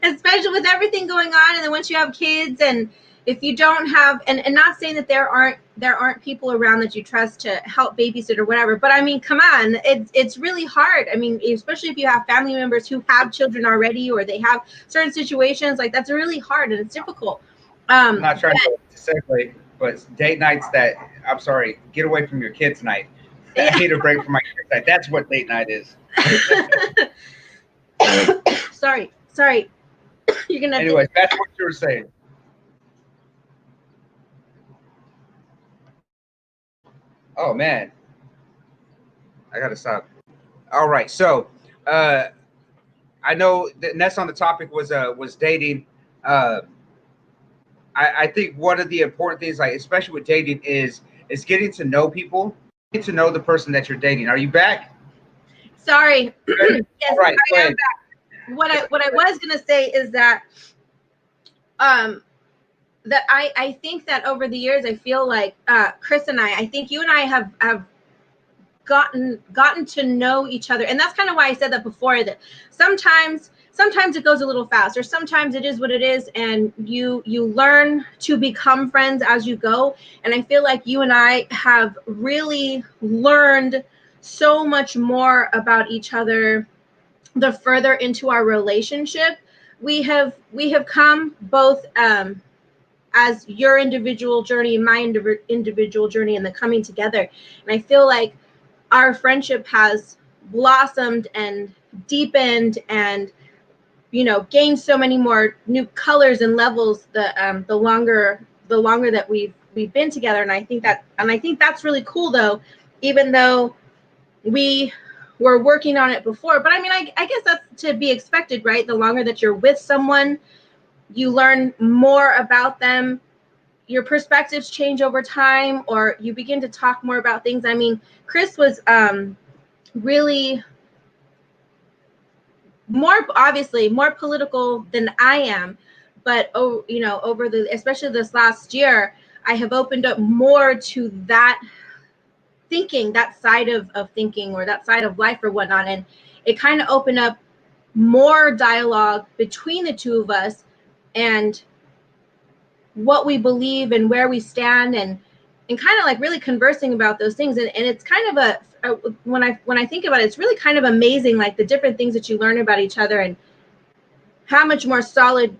Especially with everything going on, and then once you have kids, and if you don't have, and not saying that there aren't people around that you trust to help babysit or whatever, but I mean, come on, it's really hard. I mean, especially if you have family members who have children already, or they have certain situations, like that's really hard and it's difficult. I'm not trying to segue, but date nights that, I'm sorry, get away from your kids night. I need a break from my kids night. That's what date night is. Sorry. You're gonna. Anyways, that's what you were saying. Oh man, I gotta stop. All right, so I know the next on the topic was dating. I think one of the important things, like especially with dating, is getting to know people, getting to know the person that you're dating. Are you back? Sorry. Yes, right, I am back. What I was gonna say is that that I think that over the years, I feel like Cris and I think you and I have gotten to know each other, and that's kind of why I said that before, that sometimes it goes a little fast, or sometimes it is what it is, and you learn to become friends as you go. And I feel like you and I have really learned so much more about each other the further into our relationship we have come, both as your individual journey and my individual journey, and the coming together. And I feel like our friendship has blossomed and deepened, and gained so many more new colors and levels the longer that we've been together. And I think that's really cool, though, even though we were working on it before. But I mean, I guess that's to be expected, right? The longer that you're with someone, you learn more about them, your perspectives change over time, or you begin to talk more about things. I mean, Cris was really obviously more political than I am, but over especially this last year, I have opened up more to that thinking, that side of thinking, or that side of life or whatnot. And it kind of opened up more dialogue between the two of us, and what we believe and where we stand, and kind of like really conversing about those things. And it's kind of when I think about it, it's really kind of amazing, like the different things that you learn about each other, and how much more solid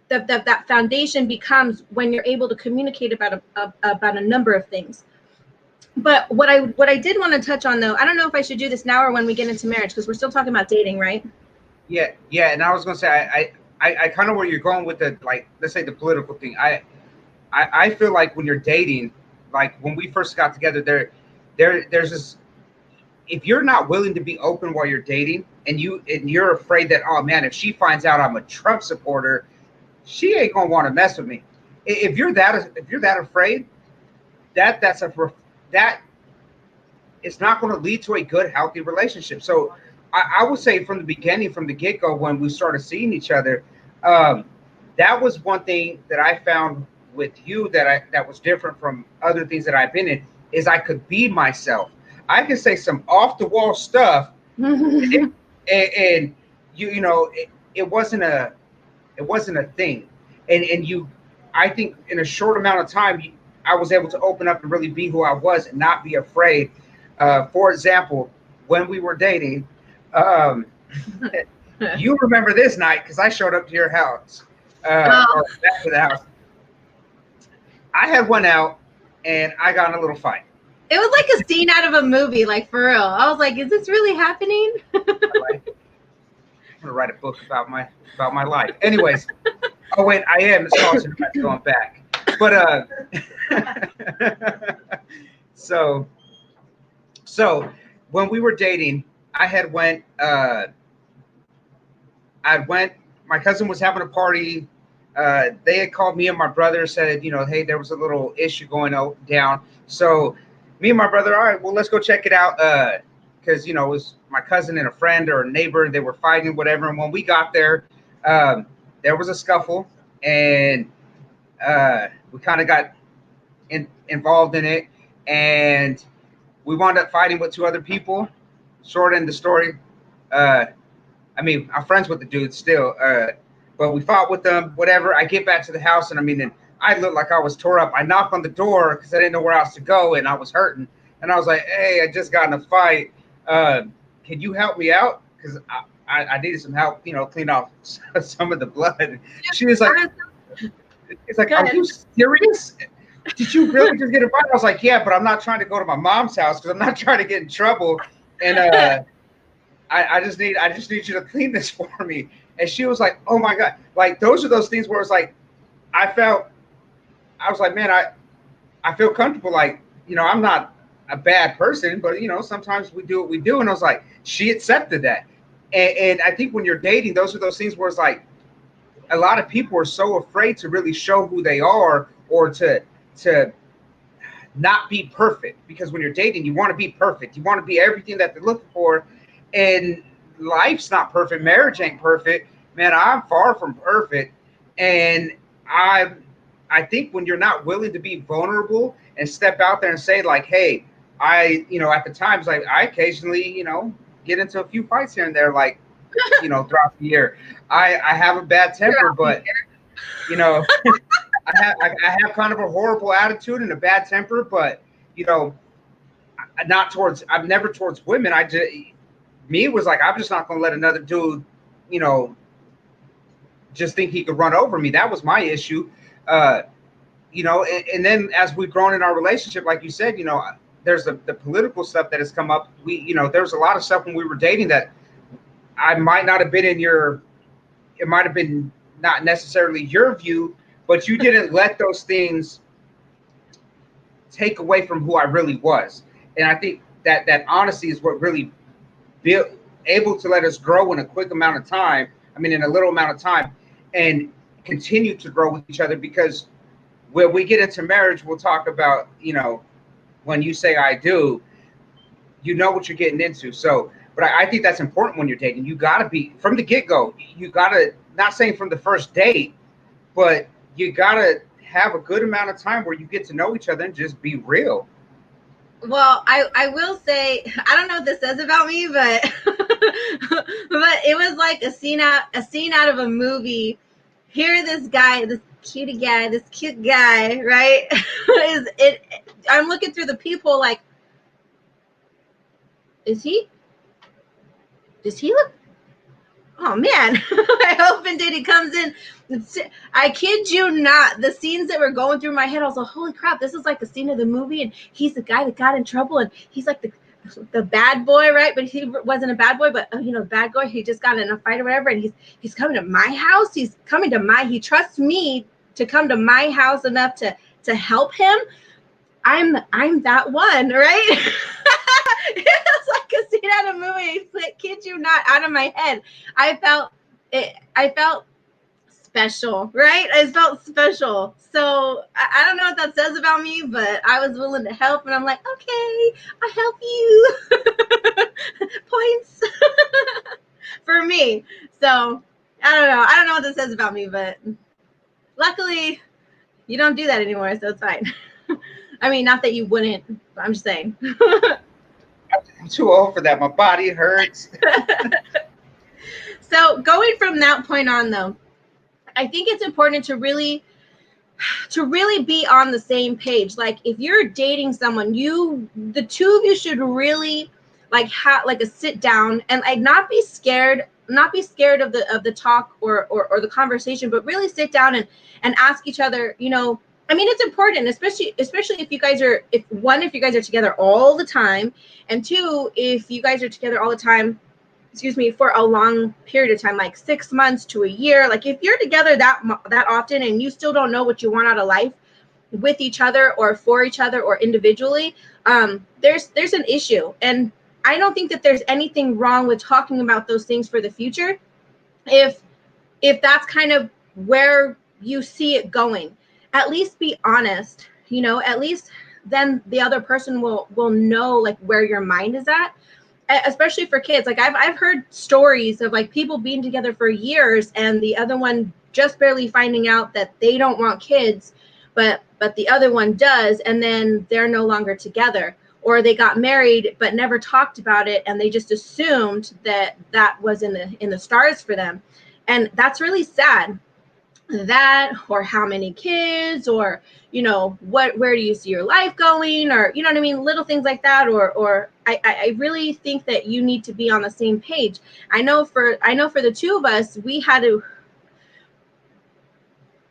that foundation becomes when you're able to communicate about a number of things. But what I did want to touch on, though, I don't know if I should do this now or when we get into marriage, because we're still talking about dating, right? Yeah. And I was gonna say, I kind of where you're going with the, like, let's say the political thing. I feel like when you're dating, like when we first got together, there's this, if you're not willing to be open while you're dating, and you're afraid that, oh man, if she finds out I'm a Trump supporter, she ain't gonna want to mess with me. If you're that afraid, that it's not going to lead to a good, healthy relationship. So I would say from the beginning, from the get-go, when we started seeing each other, that was one thing that I found with you that was different from other things that I've been in. is I could be myself. I could say some off the wall stuff, and you know it wasn't a thing, and you, I think in a short amount of time, I was able to open up and really be who I was and not be afraid. For example, when we were dating, um, you remember this night because I showed up to your house, Oh, or back to the house. I had one out, and I got in a little fight. it was like a scene out of a movie, like for real. I was like, is this really happening? I'm gonna write a book about my life. Anyways, oh wait, I am sponsored by going back, but so when we were dating, I had went. I went. My cousin was having a party. They had called me and my brother, said, you know, hey, there was a little issue going down. So me and my brother, all right, well, let's go check it out. Because, you know, it was my cousin and a friend or a neighbor. They were fighting, whatever. And when we got there, there was a scuffle, and we kind of got involved in it. And we wound up fighting with two other people. Short end of the story. I mean, I'm friends with the dude still, but we fought with them, whatever. I get back to the house, and I mean, and I looked like I was tore up. I knocked on the door because I didn't know where else to go, and I was hurting. And I was like, hey, I just got in a fight. Can you help me out? Because I needed some help, you know, clean off some of the blood. She was like, it's like, are you serious? Did you really just get a fight? I was like, yeah, but I'm not trying to go to my mom's house because I'm not trying to get in trouble. And I just need you to clean this for me. And she was like, oh my God. Like, those are those things where it's like, I was like, man, I feel comfortable. Like, you know, I'm not a bad person, but you know, sometimes we do what we do. And I was like, she accepted that. And I think when you're dating, those are those things where it's like, a lot of people are so afraid to really show who they are, or to not be perfect, because when you're dating, you want to be perfect. You want to be everything that they're looking for. And life's not perfect. Marriage ain't perfect. Man, I'm far from perfect. And I think when you're not willing to be vulnerable and step out there and say like, hey, you know, at the times, like, I occasionally, you know, get into a few fights here and there, like, you know, throughout the year. I have a bad temper, but you know, I have kind of a horrible attitude and a bad temper, but you know, I'm never towards women. Me, it was like, I'm just not going to let another dude, you know, just think he could run over me. That was my issue. You know, and then as we've grown in our relationship, like you said, you know, there's the political stuff that has come up. You know, there's a lot of stuff when we were dating that I might not have been it might have been not necessarily your view, but you didn't let those things take away from who I really was. And I think that honesty is what really able to let us grow in a quick amount of time. I mean, in a little amount of time, and continue to grow with each other. Because when we get into marriage, we'll talk about, you know, when you say I do, you know what you're getting into. So, but I think that's important when you're dating. You got to be, from the get-go, you got to, not saying from the first date, but you got to have a good amount of time where you get to know each other and just be real. Well, I will say, I don't know what this says about me, but but it was like a scene out of a movie. Here, this guy, this cute guy, right? I'm looking through the people like, does he look? Oh man, I opened it. It comes in. I kid you not. The scenes that were going through my head, I was like, holy crap, this is like the scene of the movie. And he's the guy that got in trouble. And he's like the bad boy, right? But he wasn't a bad boy, but you know, bad boy. He just got in a fight or whatever. And he's coming to my house. He trusts me to come to my house enough to help him. I'm that one, right? It's like a scene out of a movie. Like, kid you not, out of my head. I felt special, right? I felt special. So I don't know what that says about me, but I was willing to help, and I'm like, okay, I'll help you. Points for me. So I don't know what that says about me, but luckily you don't do that anymore, so it's fine. I mean, not that you wouldn't, but I'm just saying. I'm too old for that. My body hurts. So going from that point on, though, I think it's important to really be on the same page. Like if you're dating someone, the two of you should really like have like a sit down and like not be scared of the talk or the conversation, but really sit down and ask each other, you know, I mean, it's important, especially if you guys are, if you guys are together all the time, and two, if you guys are together all the time, excuse me, for a long period of time, like 6 months to a year. Like if you're together that often and you still don't know what you want out of life with each other or for each other or individually, there's an issue. And I don't think that there's anything wrong with talking about those things for the future if that's kind of where you see it going. At least be honest, you know, at least then the other person will know like where your mind is at, especially for kids. Like I've heard stories of like people being together for years and the other one just barely finding out that they don't want kids, but the other one does, and then they're no longer together, or they got married but never talked about it and they just assumed that was in the stars for them. And that's really sad. That, or how many kids, or you know, where do you see your life going, or you know what I mean, little things like that. Or I really think that you need to be on the same page. I know for the two of us, we had to,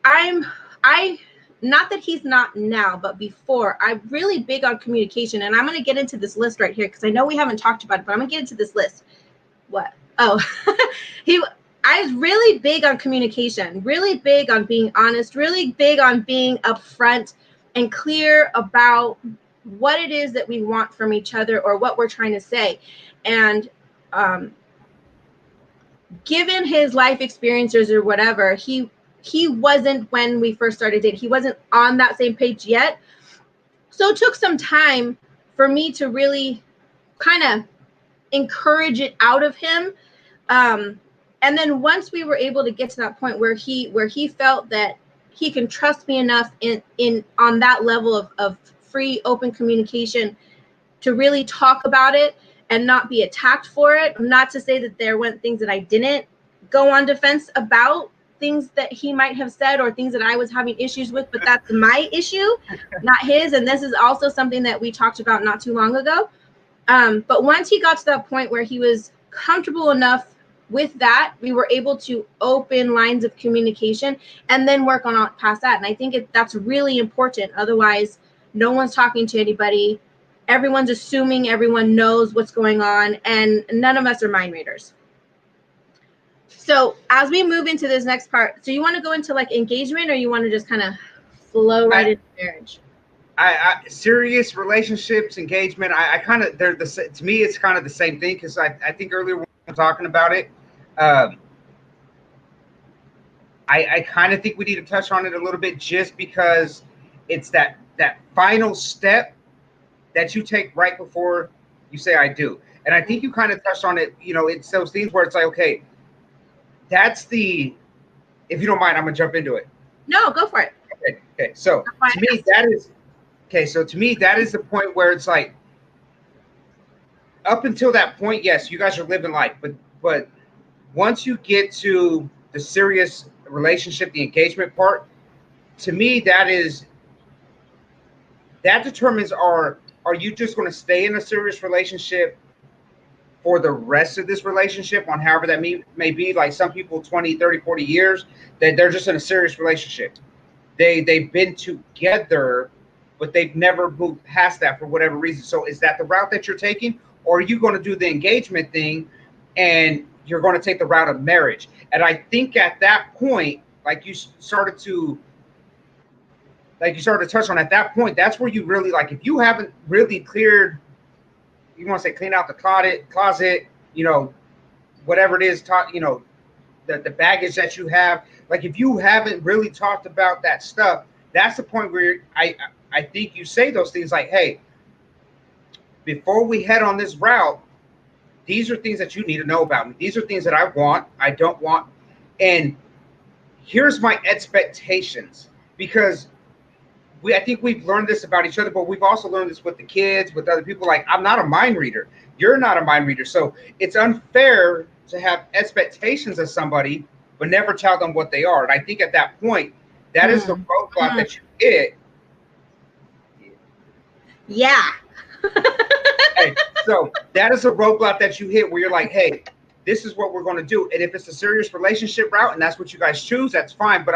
I not that he's not now, but before, I'm really big on communication. And I'm going to get into this list right here because I know we haven't talked about it, but I'm going to get into this list. What? Oh, I was really big on communication, really big on being honest, really big on being upfront and clear about what it is that we want from each other or what we're trying to say. And given his life experiences or whatever, he wasn't, when we first started dating, he wasn't on that same page yet. So it took some time for me to really kind of encourage it out of him. And then once we were able to get to that point where he felt that he can trust me enough in on that level of free, open communication to really talk about it and not be attacked for it. Not to say that there weren't things that I didn't go on defense about, things that he might have said or things that I was having issues with, but that's my issue, not his. And this is also something that we talked about not too long ago. But once he got to that point where he was comfortable enough with that, we were able to open lines of communication and then work on past that. And I think that's really important. Otherwise, no one's talking to anybody. Everyone's assuming everyone knows what's going on, and none of us are mind readers. So as we move into this next part, so you want to go into like engagement, or you want to just kind of flow right into marriage? I serious relationships, engagement, I kind of, they're to me it's kind of the same thing, because I think earlier when we were talking about it, I kind of think we need to touch on it a little bit, just because it's that final step that you take right before you say I do. And I think you kind of touched on it. You know, it's those things where it's like, okay, that's the, if you don't mind, I'm gonna jump into it. No, go for it. Okay. So to me, that is okay. So to me, that is the point where it's like, up until that point, yes, you guys are living life, but once you get to the serious relationship, the engagement part, to me, that determines are you just going to stay in a serious relationship for the rest of this relationship, on however that may be. Like some people, 20, 30, 40 years, they're just in a serious relationship. They've been together, but they've never moved past that for whatever reason. So is that the route that you're taking? Or are you going to do the engagement thing and you're going to take the route of marriage? And I think at that point, like you started to touch on, at that point, that's where you really, like, if you haven't really cleared, you want to say clean out the closet, you know, whatever it is, you know, the baggage that you have, like if you haven't really talked about that stuff, that's the point where I think you say those things like, hey, before we head on this route, these are things that you need to know about me. These are things that I want, I don't want, and here's my expectations. Because I think we've learned this about each other, but we've also learned this with the kids, with other people. Like, I'm not a mind reader. You're not a mind reader. So it's unfair to have expectations of somebody, but never tell them what they are. And I think at that point, that is the roadblock that you hit. Yeah. Hey, so that is a roadblock that you hit where you're like, hey, this is what we're going to do. And if it's a serious relationship route and that's what you guys choose, that's fine. But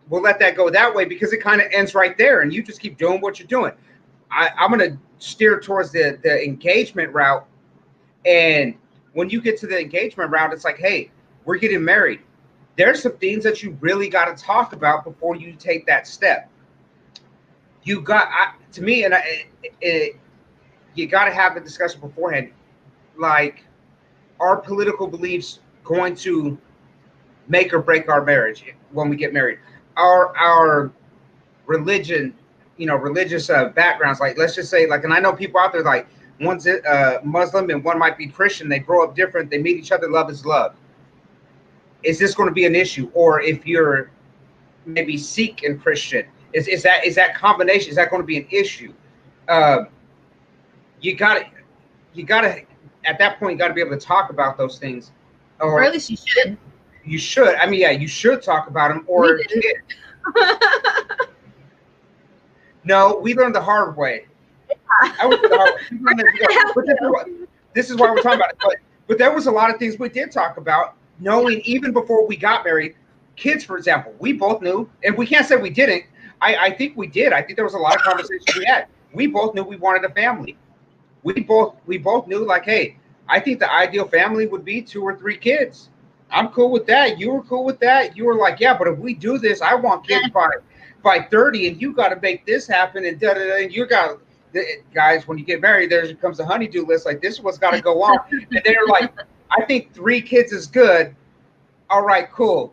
we'll let that go that way because it kind of ends right there. And you just keep doing what you're doing. I'm going to steer towards the engagement route. And when you get to the engagement route, it's like, hey, we're getting married. There's some things that you really got to talk about before you take that step. You got, to me, and you got to have the discussion beforehand. Like, are political beliefs going to make or break our marriage when we get married? Our religion, religious backgrounds, like, let's just say, like, and I know people out there, like, one's Muslim and one might be Christian. They grow up different. They meet each other. Love is love. Is this going to be an issue? Or if you're maybe Sikh and Christian, is that combination? Is that going to be an issue? You got to at that point, you got to be able to talk about those things, or at least you should. You should. I mean, yeah, you should talk about them. Or no, we learned the hard way. I was the hard way. This is why we're talking about it. But there was a lot of things we did talk about, knowing even before we got married. Kids, for example, we both knew, and we can't say we didn't. I think we did. I think there was a lot of conversations we had. We both knew we wanted a family. We both knew, like, hey, I think the ideal family would be 2 or 3 kids. I'm cool with that. You were cool with that. You were like, yeah, but if we do this, I want kids by 30, and you got to make this happen, and and you got, guys, when you get married, there comes a honeydew list. Like, this is what's got to go on. And they're like, I think 3 kids is good. All right, cool.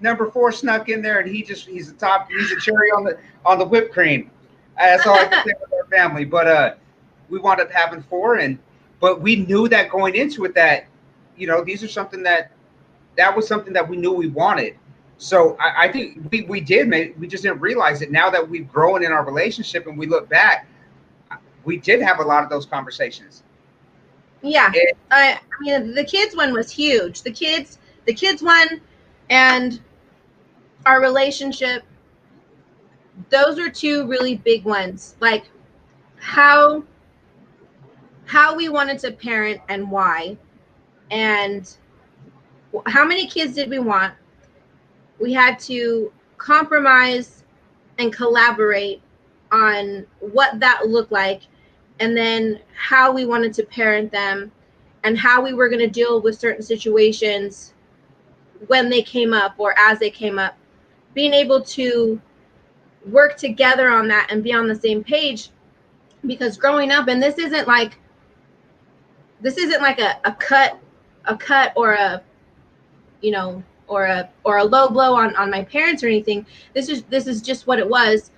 Number 4 snuck in there, and he's a cherry on the whipped cream. That's all I can say with our family. But we wound up having 4, but we knew that going into it that, these are something that was something that we knew we wanted. So I think we did, we just didn't realize it. Now that we've grown in our relationship and we look back, we did have a lot of those conversations. Yeah, I mean, the kids one was huge. The kids one, and our relationship. Those are 2 really big ones. Like how we wanted to parent and why, and how many kids did we want. We had to compromise and collaborate on what that looked like, and then how we wanted to parent them, and how we were going to deal with certain situations when they came up or as they came up. Being able to work together on that and be on the same page, because growing up, and this isn't like a cut or a or a low blow on my parents or anything. This is just what it was.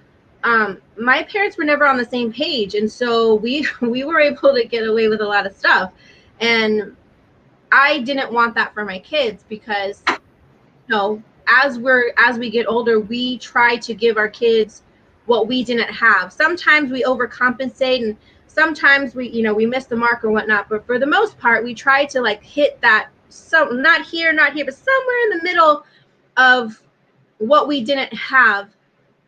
My parents were never on the same page, and so we were able to get away with a lot of stuff, and I didn't want that for my kids, because as we get older, we try to give our kids what we didn't have. Sometimes we overcompensate, and sometimes we miss the mark or whatnot, but for the most part, we try to like hit that, so not here, but somewhere in the middle of what we didn't have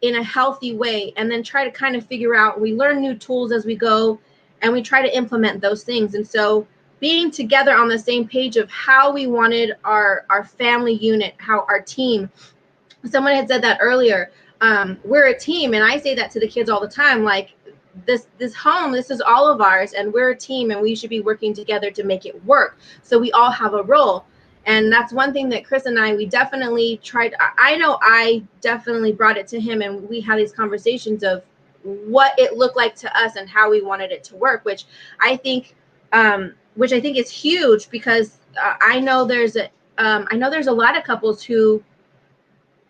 in a healthy way, and then try to kind of figure out, we learn new tools as we go, and we try to implement those things. And so being together on the same page of how we wanted our family unit, how our team, someone had said that earlier, we're a team, and I say that to the kids all the time, like, this home, this is all of ours, and we're a team, and we should be working together to make it work. So we all have a role. And that's one thing that Cris and we definitely tried. I know I definitely brought it to him, and we had these conversations of what it looked like to us and how we wanted it to work, which I think is huge, because I know there's a lot of couples who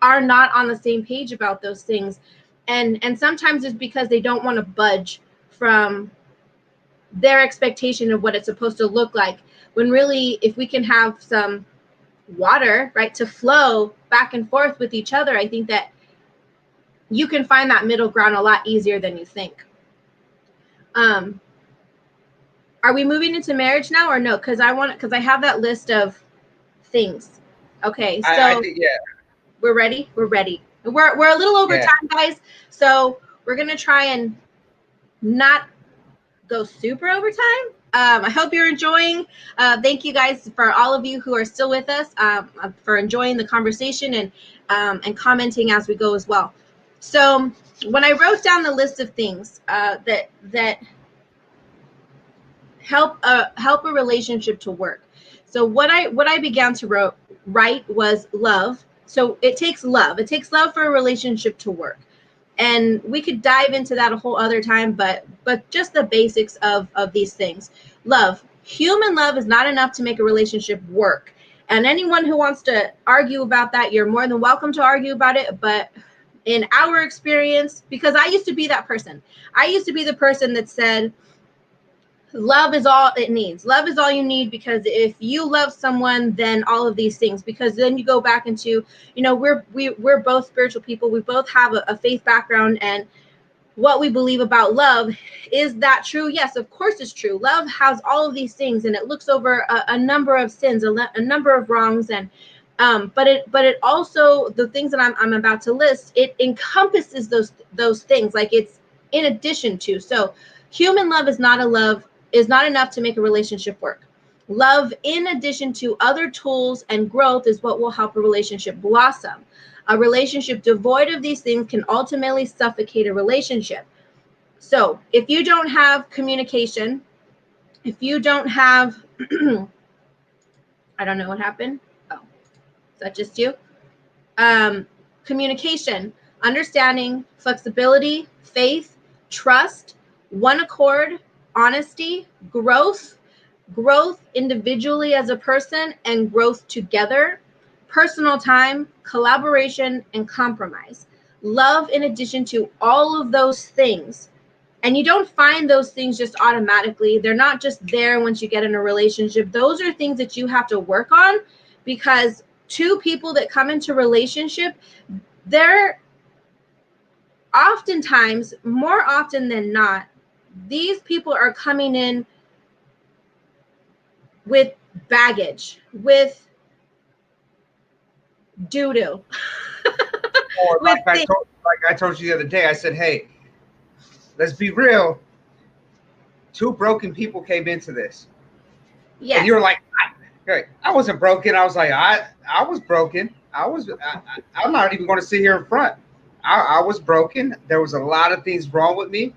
are not on the same page about those things. And sometimes it's because they don't want to budge from their expectation of what it's supposed to look like. When really, if we can have some water, right, to flow back and forth with each other, I think that you can find that middle ground a lot easier than you think. Are we moving into marriage now or no? Because I have that list of things. Okay, so I think, yeah. We're ready. We're a little over time, guys. So we're gonna try and not go super over time. I hope you're enjoying. Thank you guys for all of you who are still with us, for enjoying the conversation and commenting as we go as well. So when I wrote down the list of things that help a relationship to work. So what I began to write was love. So it takes love. It takes love for a relationship to work. And we could dive into that a whole other time, but just the basics of these things. Love. Human love is not enough to make a relationship work. And anyone who wants to argue about that, you're more than welcome to argue about it. But in our experience, because I used to be that person. I used to be the person that said, love is all it needs. Love is all you need, because if you love someone, then all of these things, because then you go back into, we're both spiritual people. We both have a faith background, and what we believe about love. Is that true? Yes, of course it's true. Love has all of these things, and it looks over a number of sins, a number of wrongs, and but it also, the things that I'm about to list, it encompasses those things, like it's in addition to. So human love is not enough to make a relationship work. Love, in addition to other tools and growth, is what will help a relationship blossom. A relationship devoid of these things can ultimately suffocate a relationship. So if you don't have communication, if you don't have, I don't know what happened. Oh, is that just you? Communication, understanding, flexibility, faith, trust, one accord, honesty, growth individually as a person and growth together, personal time, collaboration, and compromise. Love, in addition to all of those things. And you don't find those things just automatically. They're not just there once you get in a relationship. Those are things that you have to work on, because two people that come into relationship, they're oftentimes, more often than not, these people are coming in with baggage, with doo-doo. Or like I told you the other day, I said, hey, let's be real. Two broken people came into this. Yes. And you were like, I wasn't broken. I was like, I was broken. I'm not even going to sit here in front. I was broken. There was a lot of things wrong with me.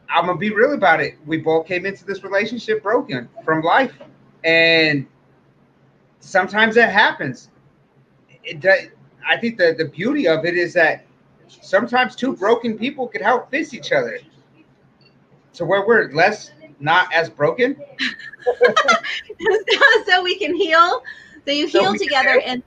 I'm going to be real about it. We both came into this relationship broken from life. And sometimes that happens. I think the beauty of it is that sometimes two broken people can help fix each other. So where we're not as broken. So we can heal. So you heal together. And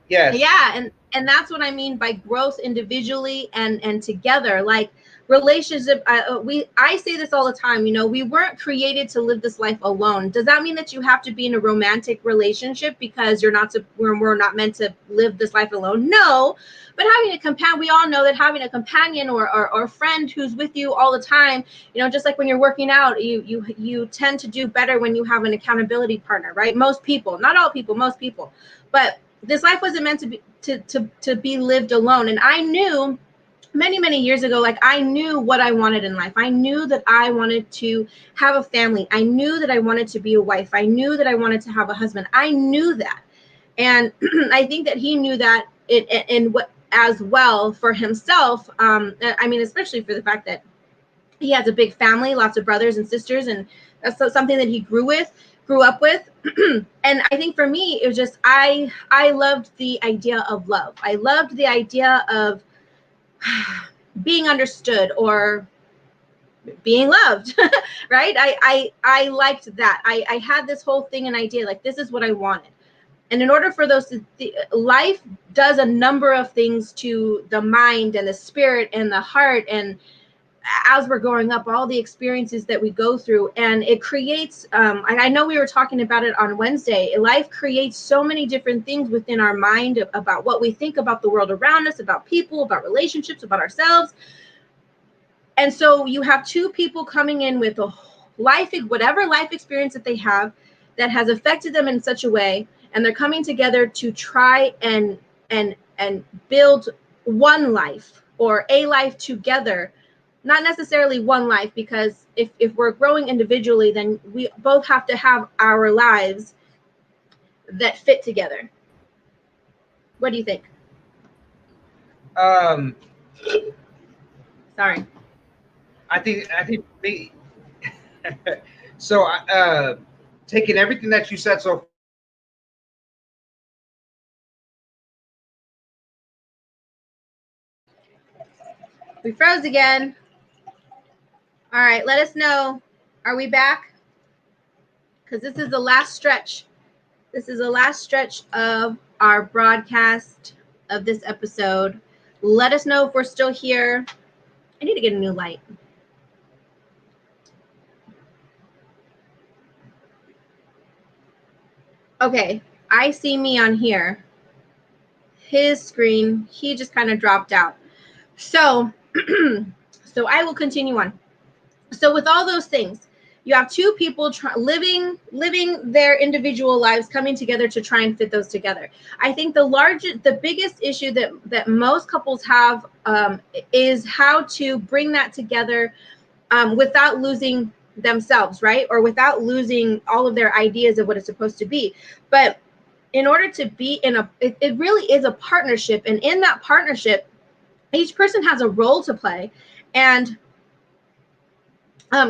yes. Yeah. And that's what I mean by growth individually and together. Like relationship, I say this all the time, we weren't created to live this life alone. Does that mean that you have to be in a romantic relationship because we're not meant to live this life alone? No. But having a companion, we all know that having a companion or friend who's with you all the time, just like when you're working out, you tend to do better when you have an accountability partner, right? Most people, not all people, most people. But this life wasn't meant to be lived alone. And I knew many years ago, like I knew what I wanted in life. I knew that I wanted to have a family. I knew that I wanted to be a wife. I knew that I wanted to have a husband. I knew that. And I think that he knew that as well for himself. I mean, especially for the fact that he has a big family, lots of brothers and sisters, and that's something that he grew up with. And I think for me, it was just, I loved the idea of love. I loved the idea of being understood or being loved, right? I liked that. I had this whole thing, an idea, like this is what I wanted. And in order for life does a number of things to the mind and the spirit and the heart. And as we're growing up, all the experiences that we go through, and it creates, I know we were talking about it on Wednesday, life creates so many different things within our mind about what we think about the world around us, about people, about relationships, about ourselves. And so you have two people coming in with a whatever life experience that they have that has affected them in such a way, and they're coming together to try and build one life, or a life together. Not necessarily one life, because if we're growing individually, then we both have to have our lives that fit together. What do you think? Sorry. I think me. So, taking everything that you said so. We froze again. All right, let us know. Are we back? Because this is the last stretch. This is the last stretch of our broadcast of this episode. Let us know if we're still here. I need to get a new light. Okay, I see me on here. His screen, he just kind of dropped out. So, so I will continue on. So with all those things, you have two people living their individual lives, coming together to try and fit those together. I think the biggest issue that most couples have is how to bring that together without losing themselves, right? Or without losing all of their ideas of what it's supposed to be. But in order to be it really is a partnership. And in that partnership, each person has a role to play. And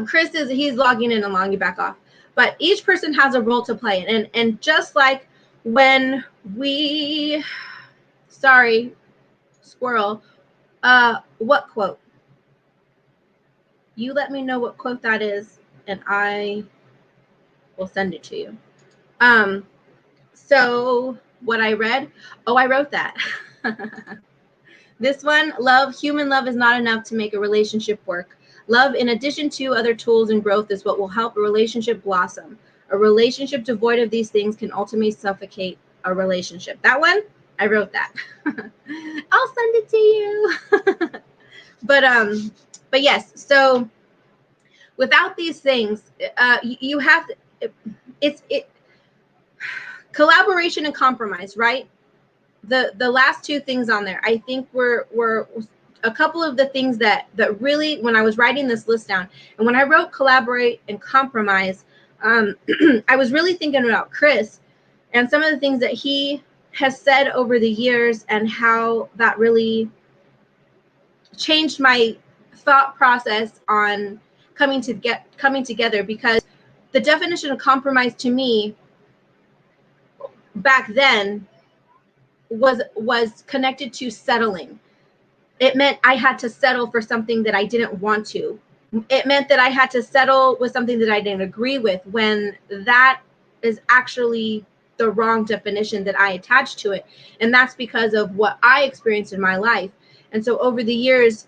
Cris he's logging in and logging back off. But each person has a role to play. And just like when sorry, squirrel, what quote? You let me know what quote that is, and I will send it to you. So what I read, I wrote that. This one, human love is not enough to make a relationship work. Love, in addition to other tools and growth, is what will help a relationship blossom. A relationship devoid of these things can ultimately suffocate a relationship. That one, I wrote that. I'll send it to you. But yes, so without these things, you have collaboration and compromise, right? The last two things on there, I think were a couple of the things that really, when I was writing this list down, and when I wrote collaborate and compromise, I was really thinking about Cris and some of the things that he has said over the years, and how that really changed my thought process on coming together. Because the definition of compromise to me back then was connected to settling. It meant I had to settle for something that I didn't want to. It meant that I had to settle with something that I didn't agree with, when that is actually the wrong definition that I attached to it. And that's because of what I experienced in my life. And so over the years,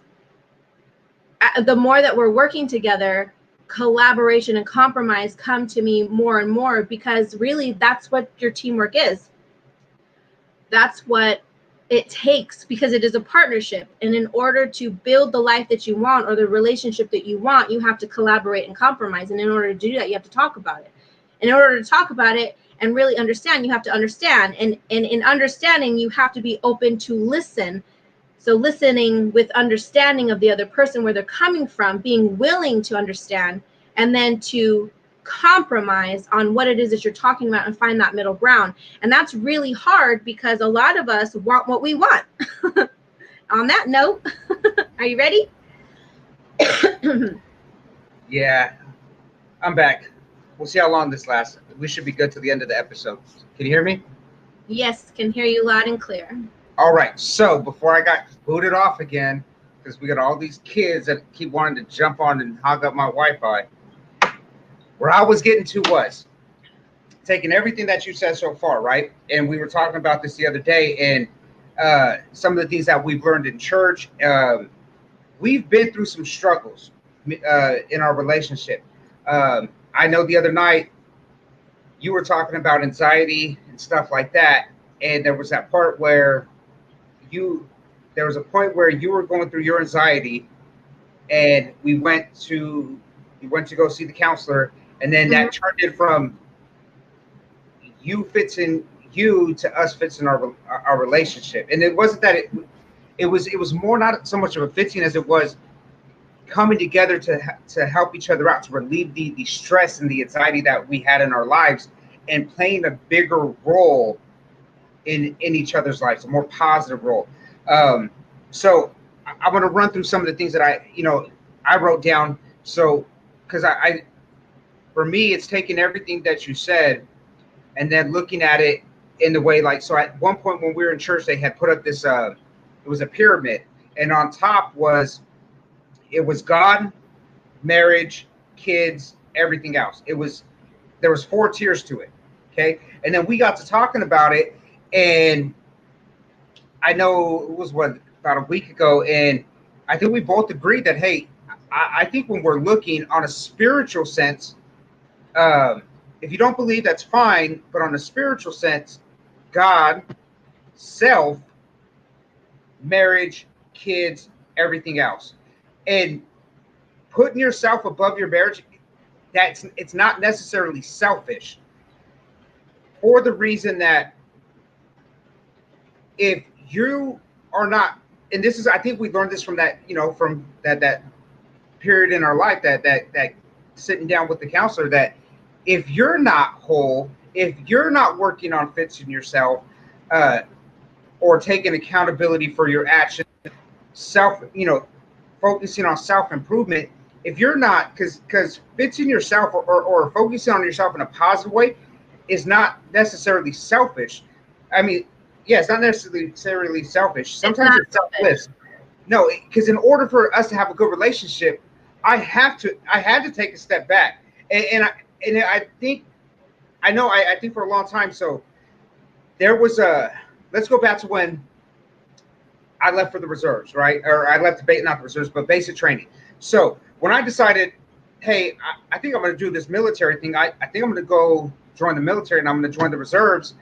the more that we're working together, collaboration and compromise come to me more and more, because really that's what your teamwork is. That's what it takes, because it is a partnership. And in order to build the life that you want, or the relationship that you want, you have to collaborate and compromise. And in order to do that, you have to talk about it. And in order to talk about it and really understand, you have to understand. And in understanding, you have to be open to listen. So listening with understanding of the other person, where they're coming from, being willing to understand, and then to compromise on what it is that you're talking about, and find that middle ground. And that's really hard, because a lot of us want what we want. On that note, are you ready? Yeah, I'm back. We'll see how long this lasts. We should be good to the end of the episode. Can you hear me? Yes, can hear you loud and clear. All right. So before I got booted off again, because we got all these kids that keep wanting to jump on and hog up my Wi-Fi, where I was getting to was taking everything that you said so far, right? And we were talking about this the other day, and some of the things that we've learned in church, we've been through some struggles in our relationship. I know the other night you were talking about anxiety and stuff like that, and there was that part where you there was a point where you were going through your anxiety, and we went to go see the counselor, and then that turned it from you fixing you to us fixing our relationship. And it wasn't that it was more not so much of a fixing as it was coming together to help each other out, to relieve the stress and the anxiety that we had in our lives, and playing a bigger role in each other's lives, a more positive role. So I'm going to run through some of the things that I wrote down. So because I for me, it's taking everything that you said and then looking at it in the way, like, so at one point when we were in church, they had put up this it was a pyramid, and on top was God, marriage, kids, everything else. There was 4 tiers to it. Okay. And then we got to talking about it, and I know it was about a week ago, and I think we both agreed that, hey, I think when we're looking on a spiritual sense, if you don't believe, that's fine, but on a spiritual sense, God, self, marriage, kids, everything else, and putting yourself above your marriage, it's not necessarily selfish, for the reason that if you are not, and this is, I think we learned this from that, from that period in our life, that sitting down with the counselor, that if you're not whole, if you're not working on fixing yourself, or taking accountability for your actions, focusing on self-improvement, if you're not, because fixing yourself or focusing on yourself in a positive way is not necessarily selfish. I mean, yeah, it's not necessarily selfish. Sometimes it's selfless. No, because in order for us to have a good relationship, I had to take a step back, and I think for a long time. So there was let's go back to when I left for the reserves, right? Or I left not the reserves, but basic training. So when I decided, hey, I think I'm going to do this military thing. I think I'm going to go join the military, and I'm going to join the reserves.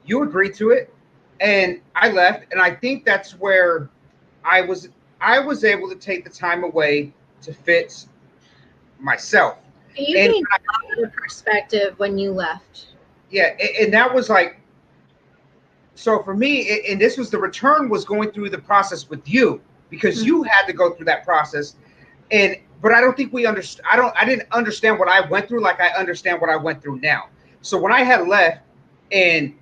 You agreed to it, and I left, and I think that's where I was able to take the time away to fix myself. You gained a lot of perspective when you left. Yeah, and that was like, so for me, and this was the return, was going through the process with you, because you had to go through that process, but I don't think we understood. I didn't understand what I went through like I understand what I went through now. So when I had left, and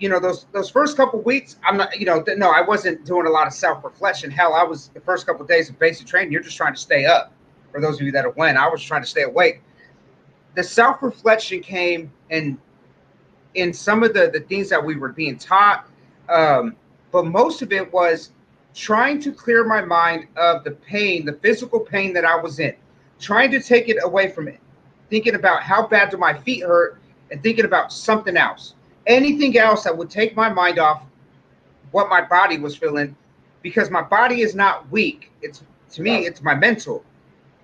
those first couple of weeks, I'm not, no, I wasn't doing a lot of self-reflection. Hell, I was, the first couple of days of basic training, you're just trying to stay up. For those of you that went, I was trying to stay awake. The self-reflection came in some of the things that we were being taught, but most of it was trying to clear my mind of the pain, the physical pain that I was in, trying to take it away from it, thinking about how bad do my feet hurt, and thinking about something else. Anything else that would take my mind off what my body was feeling, because my body is not weak. To me, it's my mental.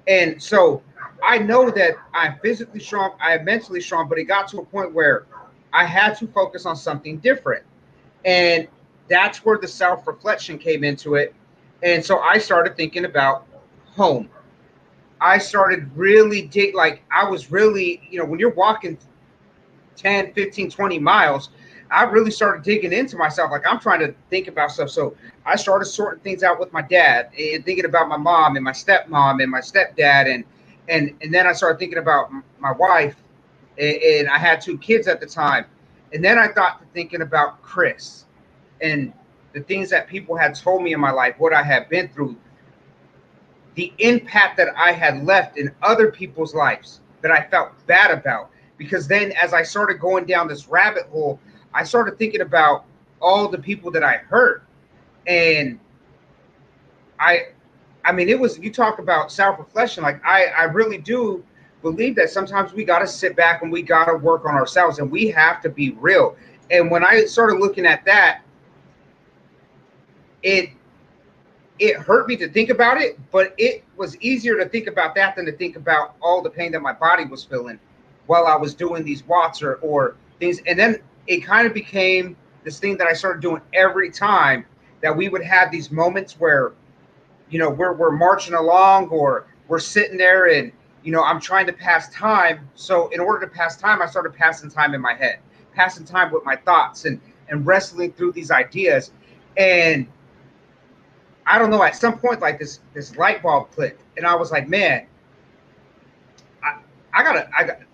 And so I know that I'm physically strong, I am mentally strong, but it got to a point where I had to focus on something different. And that's where the self-reflection came into it. And so I started thinking about home. I started really I was really, when you're walking 10, 15, 20 miles, I really started digging into myself. Like, I'm trying to think about stuff. So I started sorting things out with my dad, and thinking about my mom and my stepmom and my stepdad. And then I started thinking about my wife, and I had 2 kids at the time. And then I got to thinking about Cris and the things that people had told me in my life, what I had been through, the impact that I had left in other people's lives that I felt bad about. Because then as I started going down this rabbit hole, I started thinking about all the people that I hurt. And I mean, it was, you talk about self-reflection. Like, I really do believe that sometimes we got to sit back and we got to work on ourselves, and we have to be real. And when I started looking at that, it it hurt me to think about it, but it was easier to think about that than to think about all the pain that my body was feeling while I was doing these walks or things. And then it kind of became this thing that I started doing every time that we would have these moments where, we're marching along or we're sitting there and, I'm trying to pass time. So in order to pass time, I started passing time in my head, passing time with my thoughts and wrestling through these ideas. And I don't know, at some point, like this light bulb clicked, and I was like, man, I got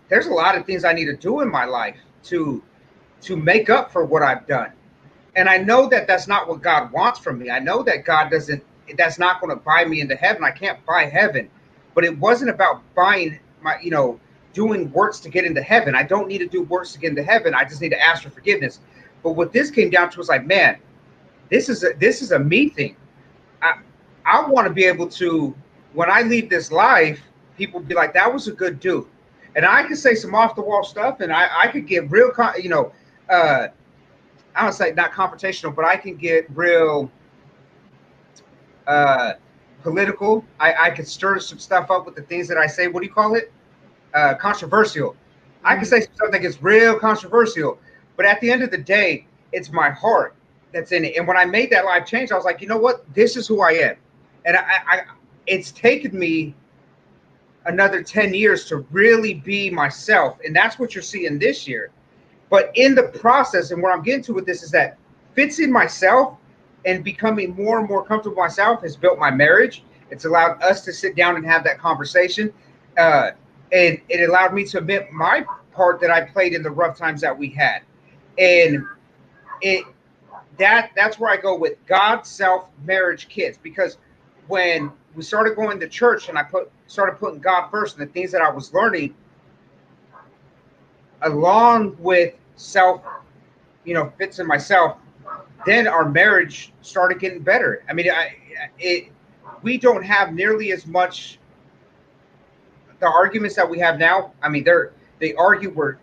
there's a lot of things I need to do in my life to make up for what I've done. And I know that that's not what God wants from me. I know that that's not going to buy me into heaven. I can't buy heaven, but it wasn't about buying doing works to get into heaven. I don't need to do works to get into heaven. I just need to ask for forgiveness. But what this came down to was like, man, this is a me thing. I want to be able to, when I leave this life, people be like, that was a good dude. And I could say some off the wall stuff, and I could get real, I don't say not confrontational, but I can get real political. I could stir some stuff up with the things that I say. What do you call it? Controversial. I can say something that gets real controversial, but at the end of the day, it's my heart that's in it. And when I made that life change, I was like, you know what? This is who I am. And it's taken me another 10 years to really be myself. And that's what you're seeing this year. But in the process, and what I'm getting to with this is that fixing myself and becoming more and more comfortable with myself has built my marriage. It's allowed us to sit down and have that conversation. And it allowed me to admit my part that I played in the rough times that we had. And that's where I go with God, self, marriage, kids. Because when we started going to church and I started putting God first and the things that I was learning, along with self, fixing myself, then our marriage started getting better. I mean, we don't have nearly as much the arguments that we have now. I mean, they argue we're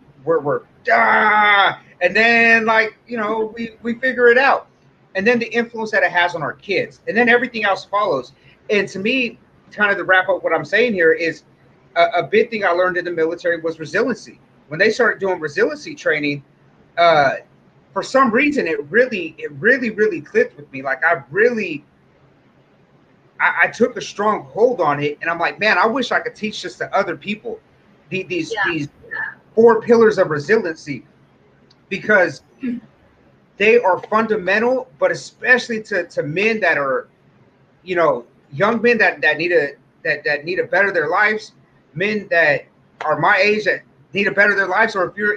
and then we figure it out, and then the influence that it has on our kids, and then everything else follows. And to me, kind of to wrap up what I'm saying here is a big thing I learned in the military was resiliency. When they started doing resiliency training, for some reason, it really clicked with me. Like I took a strong hold on it, and I'm like, man, I wish I could teach this to other people. These 4 pillars of resiliency, because they are fundamental, but especially to men that are, young men that need to better their lives, men that are my age that need to better their lives, or if you're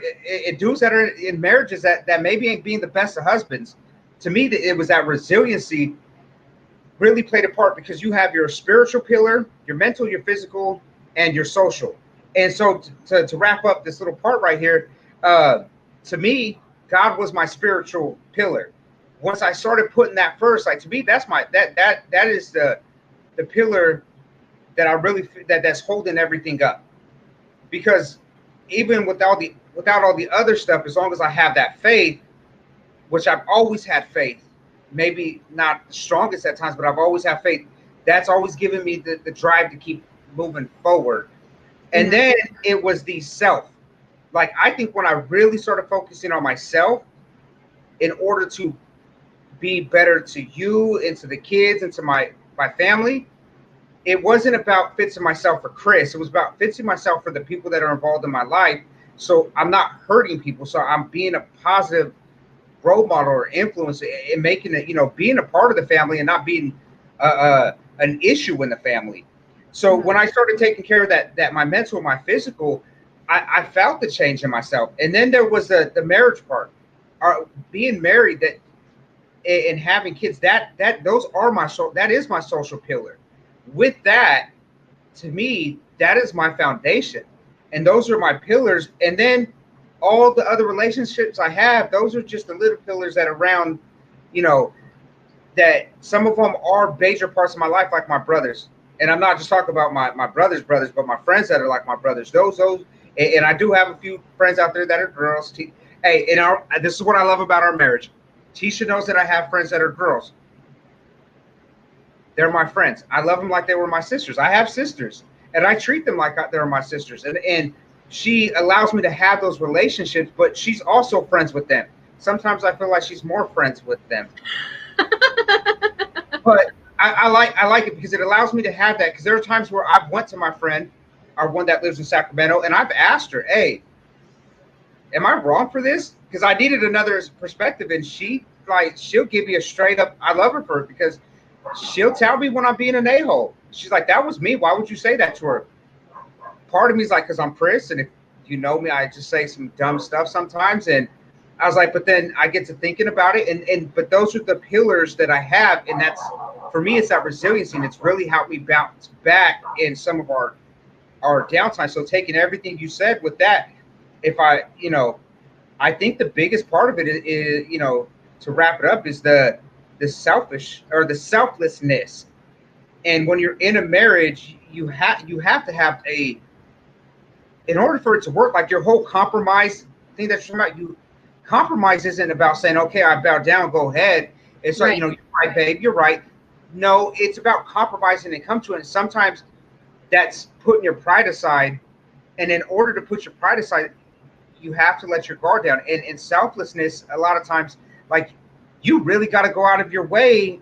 dudes that are in marriages that maybe ain't being the best of husbands. To me, it was that resiliency really played a part, because you have your spiritual pillar, your mental, your physical, and your social. And so to wrap up this little part right here, to me, God was my spiritual pillar. Once I started putting that first, like, to me, that's that is the pillar that I really that's holding everything up. Because even without all the other stuff, as long as I have that faith, which I've always had faith, maybe not the strongest at times, but I've always had faith. That's always given me the drive to keep moving forward. And then it was the self. Like, I think when I really started focusing on myself in order to be better to you and to the kids and to my family, it wasn't about fixing myself for Cris. It was about fixing myself for the people that are involved in my life. So I'm not hurting people. So I'm being a positive role model or influence in making it, being a part of the family and not being an issue in the family. So when I started taking care of that my mental, my physical, I felt the change in myself. And then there was the marriage part, being married, that and having kids. That is my social pillar. With that, to me, that is my foundation, and those are my pillars. And then all the other relationships I have, those are just the little pillars that are around, that some of them are major parts of my life, like my brothers. And I'm not just talking about my brother's brothers, but my friends that are like my brothers. Those, and I do have a few friends out there that are girls. Hey, this is what I love about our marriage. Tisha knows that I have friends that are girls. they're my friends. I love them like they were my sisters. I have sisters, and I treat them like they're my sisters. And she allows me to have those relationships, but she's also friends with them. Sometimes I feel like she's more friends with them. But I like it because it allows me to have that. Because there are times where I've went to my friend, or one that lives in Sacramento, and I've asked her, "Hey, am I wrong for this?" Because I needed another perspective, and she'll give me a straight up. I love her for it because she'll tell me when I'm being an a-hole. She's like, "That was me. Why would you say that to her?" Part of me is like, because I'm Cris, and if you know me, I just say some dumb stuff sometimes. And I was like, but then I get to thinking about it, and but those are the pillars that I have, and that's for me, it's that resiliency, and it's really helped me bounce back in some of our downtime. So taking everything you said with that, if I think the biggest part of it is to wrap it up, is the selfish or the selflessness. And when you're in a marriage, you have to have in order for it to work, like your whole compromise thing that you're talking about, compromise isn't about saying, okay, I bow down, go ahead. It's like, you're right, babe, you're right. No, it's about compromising and come to it. And sometimes that's putting your pride aside. And in order to put your pride aside, you have to let your guard down. And selflessness, a lot of times, like, you really got to go out of your way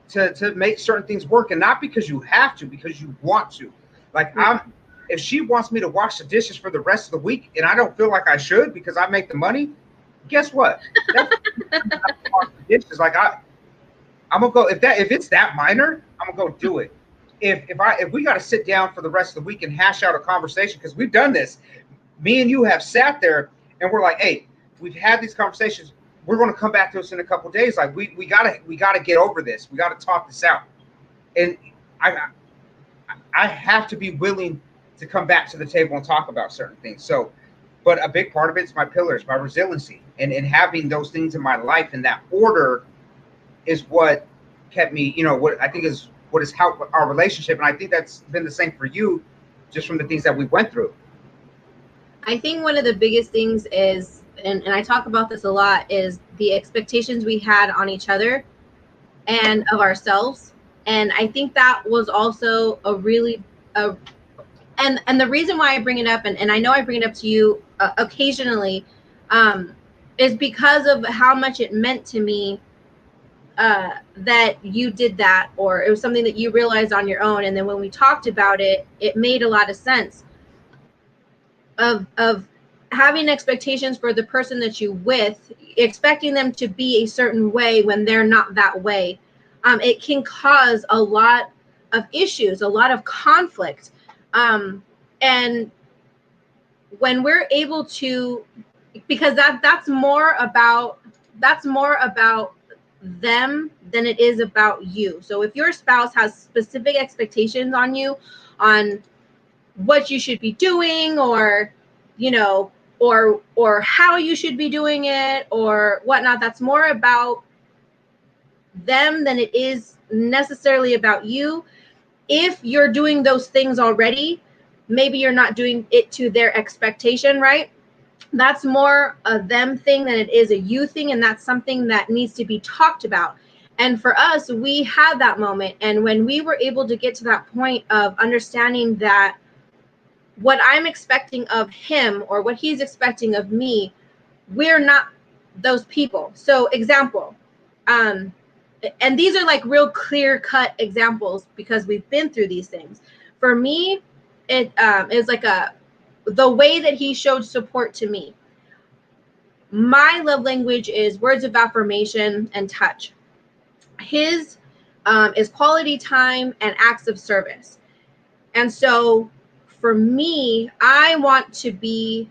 to make certain things work, and not because you have to, because you want to. Like, if she wants me to wash the dishes for the rest of the week and I don't feel like I should because I make the money, guess what? That's wash the dishes. Like, I'm gonna go, if it's that minor, I'm gonna go do it. If we got to sit down for the rest of the week and hash out a conversation, because we've done this, me and you have sat there and we're like, hey, we've had these conversations. We're going to come back to us in a couple of days. Like, we gotta get over this. We got to talk this out. And I have to be willing to come back to the table and talk about certain things. So, but a big part of it is my pillars, my resiliency, and having those things in my life in that order is what kept me, what I think is what has helped our relationship. And I think that's been the same for you, just from the things that we went through. I think one of the biggest things is, and I talk about this a lot, is the expectations we had on each other and of ourselves. And I think that was also and the reason why I bring it up, and I know I bring it up to you occasionally, is because of how much it meant to me that you did that, or it was something that you realized on your own. And then when we talked about it, it made a lot of sense of having expectations for the person that you with, expecting them to be a certain way when they're not that way. It can cause a lot of issues, a lot of conflict. And when we're able to, because that's more about them than it is about you. So if your spouse has specific expectations on you, on what you should be doing, or or how you should be doing it, or whatnot, that's more about them than it is necessarily about you. If you're doing those things already, maybe you're not doing it to their expectation, right? That's more a them thing than it is a you thing, and that's something that needs to be talked about. And for us, we had that moment, and when we were able to get to that point of understanding that what I'm expecting of him or what he's expecting of me, we're not those people. So example, and these are like real clear cut examples because we've been through these things. For me, it is like the way that he showed support to me. My love language is words of affirmation and touch. His is quality time and acts of service. And so for me, I want to be,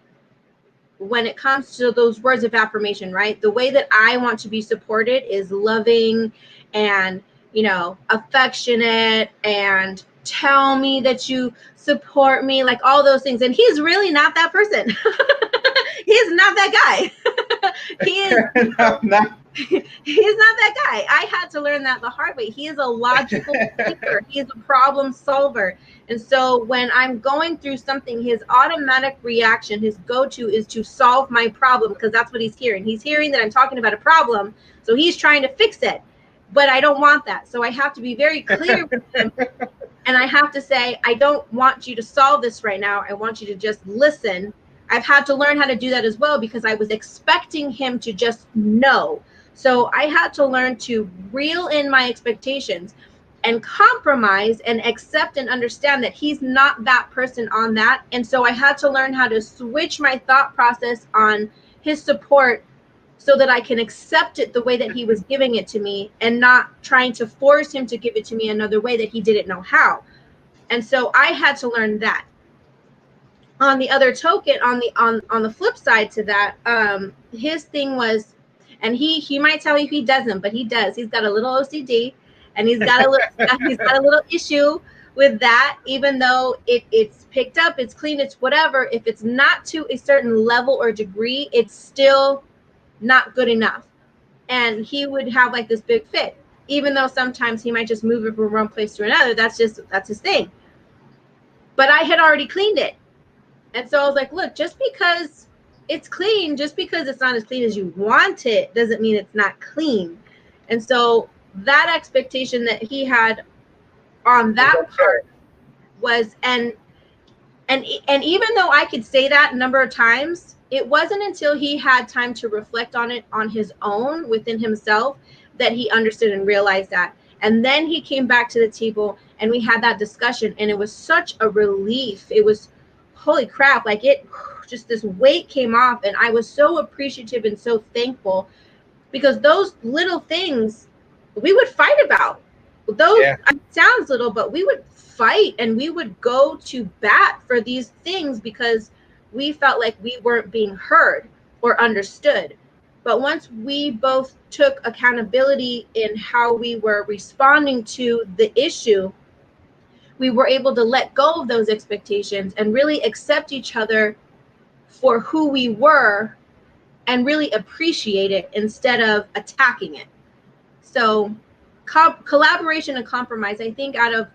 when it comes to those words of affirmation, right? The way that I want to be supported is loving and, affectionate, and tell me that you support me, like all those things. And he's really not that person. He's not that guy. He is he's not that guy. I had to learn that the hard way. He is a logical thinker. He is a problem solver. And so when I'm going through something, his automatic reaction, his go-to is to solve my problem, because that's what he's hearing. He's hearing that I'm talking about a problem, so he's trying to fix it. but I don't want that. So I have to be very clear with him. And I have to say, I don't want you to solve this right now. I want you to just listen. I've had to learn how to do that as well, because I was expecting him to just know. So I had to learn to reel in my expectations and compromise and accept and understand that he's not that person on that. And so I had to learn how to switch my thought process on his support so that I can accept it the way that he was giving it to me, and not trying to force him to give it to me another way that he didn't know how. And so I had to learn that. On the other token, on the flip side to that, his thing was, and he might tell you he doesn't, but he does. He's got a little OCD, and he's got a little issue with that. Even though it's picked up, it's clean, it's whatever. If it's not to a certain level or degree, it's still not good enough. And he would have like this big fit, even though sometimes he might just move it from one place to another. That's his thing. But I had already cleaned it. And so I was like, look, just because it's clean, just because it's not as clean as you want it, doesn't mean it's not clean. And so that expectation that he had on that part was, and even though I could say that a number of times, it wasn't until he had time to reflect on it on his own within himself that he understood and realized that. And then he came back to the table and we had that discussion, and it was such a relief. It was, holy crap, like it just, this weight came off, and I was so appreciative and so thankful, because those little things we would fight about. Those sounds little, but we would fight and we would go to bat for these things because we felt like we weren't being heard or understood. But once we both took accountability in how we were responding to the issue, we were able to let go of those expectations and really accept each other for who we were and really appreciate it instead of attacking it. So collaboration and compromise, I think, out of,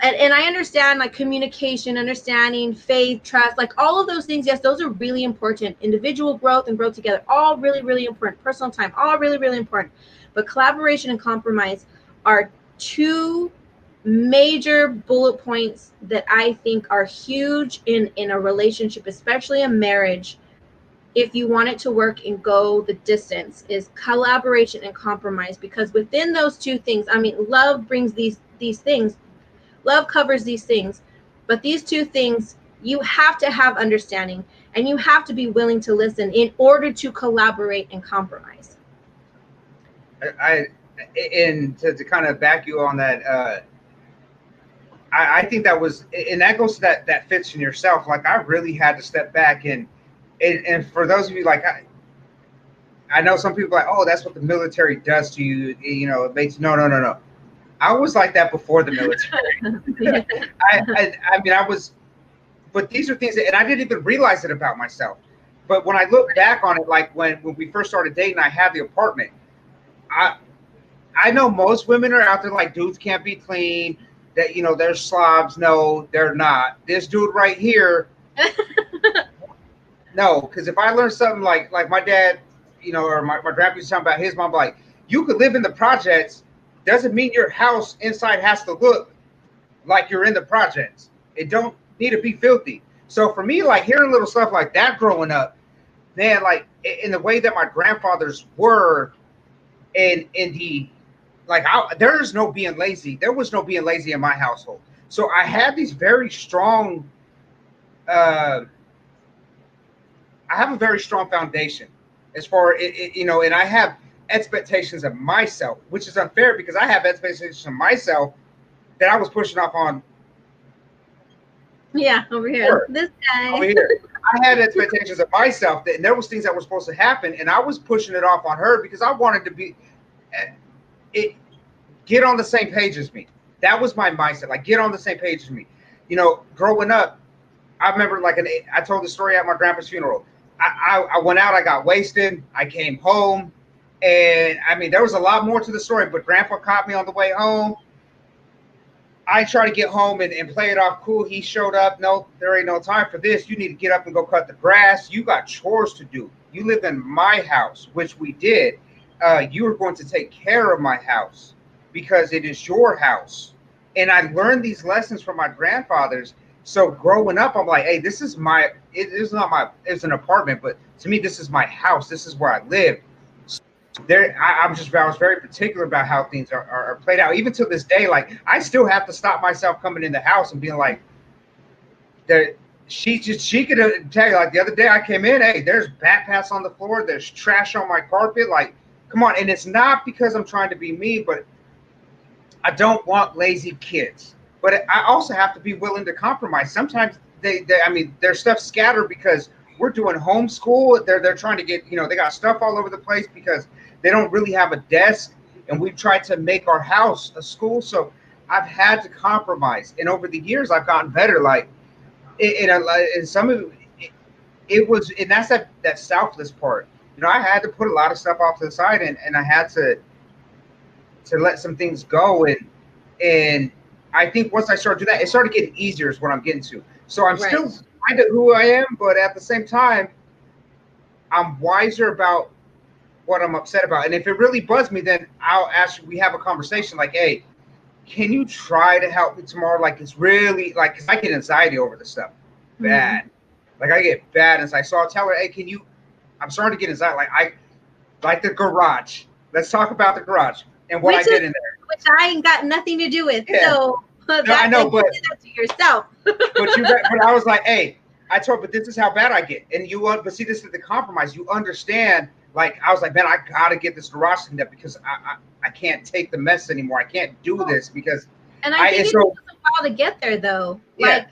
and I understand like communication, understanding, faith, trust, like all of those things. Yes, those are really important. Individual growth and growth together, all really, really important. Personal time, all really, really important. But collaboration and compromise are two major bullet points that I think are huge in a relationship, especially a marriage. If you want it to work and go the distance, is collaboration and compromise. Because within those two things, I mean, love brings these things. Love covers these things. But these two things, you have to have understanding, and you have to be willing to listen in order to collaborate and compromise. And to kind of back you on that, I think that was, and that goes to that fits in yourself. Like I really had to step back and for those of you, like I know some people are like, oh, that's what the military does to you. You know, it makes no. I was like that before the military. I mean, I was, but these are things that, and I didn't even realize it about myself. But when I look back on it, like when we first started dating, I had the apartment. I know most women are out there like, dudes can't be clean. That, you know, they're slobs. No, they're not. This dude right here. No, because if I learned something like my dad, you know, or my grandpa was talking about his mom, like, you could live in the projects, doesn't mean your house inside has to look like you're in the projects. It don't need to be filthy. So for me, like hearing little stuff like that growing up, man, like in the way that my grandfathers were, and in the, like, there's no being lazy. There was no being lazy in my household. So I had these very strong, I have a very strong foundation as far you know, and I have expectations of myself, which is unfair because I have expectations of myself that I was pushing off on. Yeah, over here. This guy. Over here. I had expectations of myself that, and there was things that were supposed to happen, and I was pushing it off on her because I wanted to be get on the same page as me. That was my mindset. Like, get on the same page as me. You know, growing up, I remember I told the story at my grandpa's funeral. I went out, I got wasted, I came home, and I mean, there was a lot more to the story, but grandpa caught me on the way home. I tried to get home and play it off cool. He showed up. No, there ain't no time for this. You need to get up and go cut the grass. You got chores to do. You live in my house, which we did. you are going to take care of my house because it is your house. And I learned these lessons from my grandfathers. So growing up, I'm like, hey, this is my, it is not my, it's an apartment, but to me, this is my house. This is where I live. There, I was very particular about how things are played out. Even to this day, like I still have to stop myself coming in the house and being like, there, she could tell you like the other day I came in, hey, there's bat paths on the floor, there's trash on my carpet, like come on. And it's not because I'm trying to be mean, but I don't want lazy kids. But I also have to be willing to compromise. Sometimes they I mean, their stuff scattered because we're doing homeschool. They're trying to get, they got stuff all over the place because they don't really have a desk. And we've tried to make our house a school. So I've had to compromise. And over the years, I've gotten better. Like, and some of it was, and that's that selfless part. I had to put a lot of stuff off to the side, and I had to let some things go, and I think once I started doing that, it started getting easier. Is what I'm getting to. So I'm still kind of who I am, but at the same time, I'm wiser about what I'm upset about. And if it really bugs me, then I'll ask you. We have a conversation like, hey, can you try to help me tomorrow? Like it's really like, because I get anxiety over this stuff, bad. Mm-hmm. Like I get bad anxiety. So I'll tell her, hey, can you? I'm starting to get anxiety. Like the garage. Let's talk about the garage and what I did in there, which I ain't got nothing to do with. Yeah. So I know, but you did that to yourself. but I was like, hey, I told, but this is how bad I get, and but see, this is the compromise. You understand? Like I was like, man, I gotta get this garage cleaned up because I can't take the mess anymore. I can't do this because. And I think it took us a while to get there, though. Like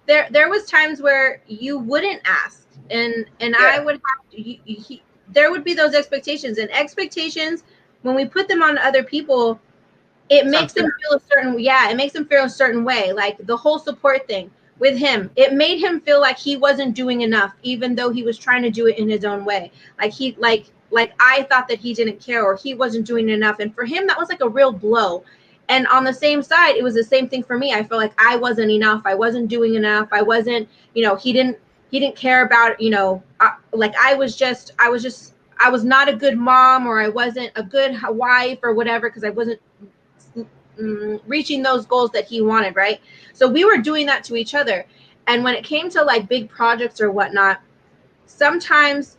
there was times where you wouldn't ask, and I would have to. There would be those expectations, and expectations when we put them on other people, it makes them feel a certain. Yeah, it makes them feel a certain way. Like the whole support thing with him, it made him feel like he wasn't doing enough, even though he was trying to do it in his own way. Like I thought that he didn't care or he wasn't doing enough. And for him, that was like a real blow. And on the same side, it was the same thing for me. I felt like I wasn't enough. I wasn't doing enough. I wasn't, he didn't care about, like I was not a good mom, or I wasn't a good wife or whatever, because I wasn't reaching those goals that he wanted. Right. So we were doing that to each other. And when it came to like big projects or whatnot, sometimes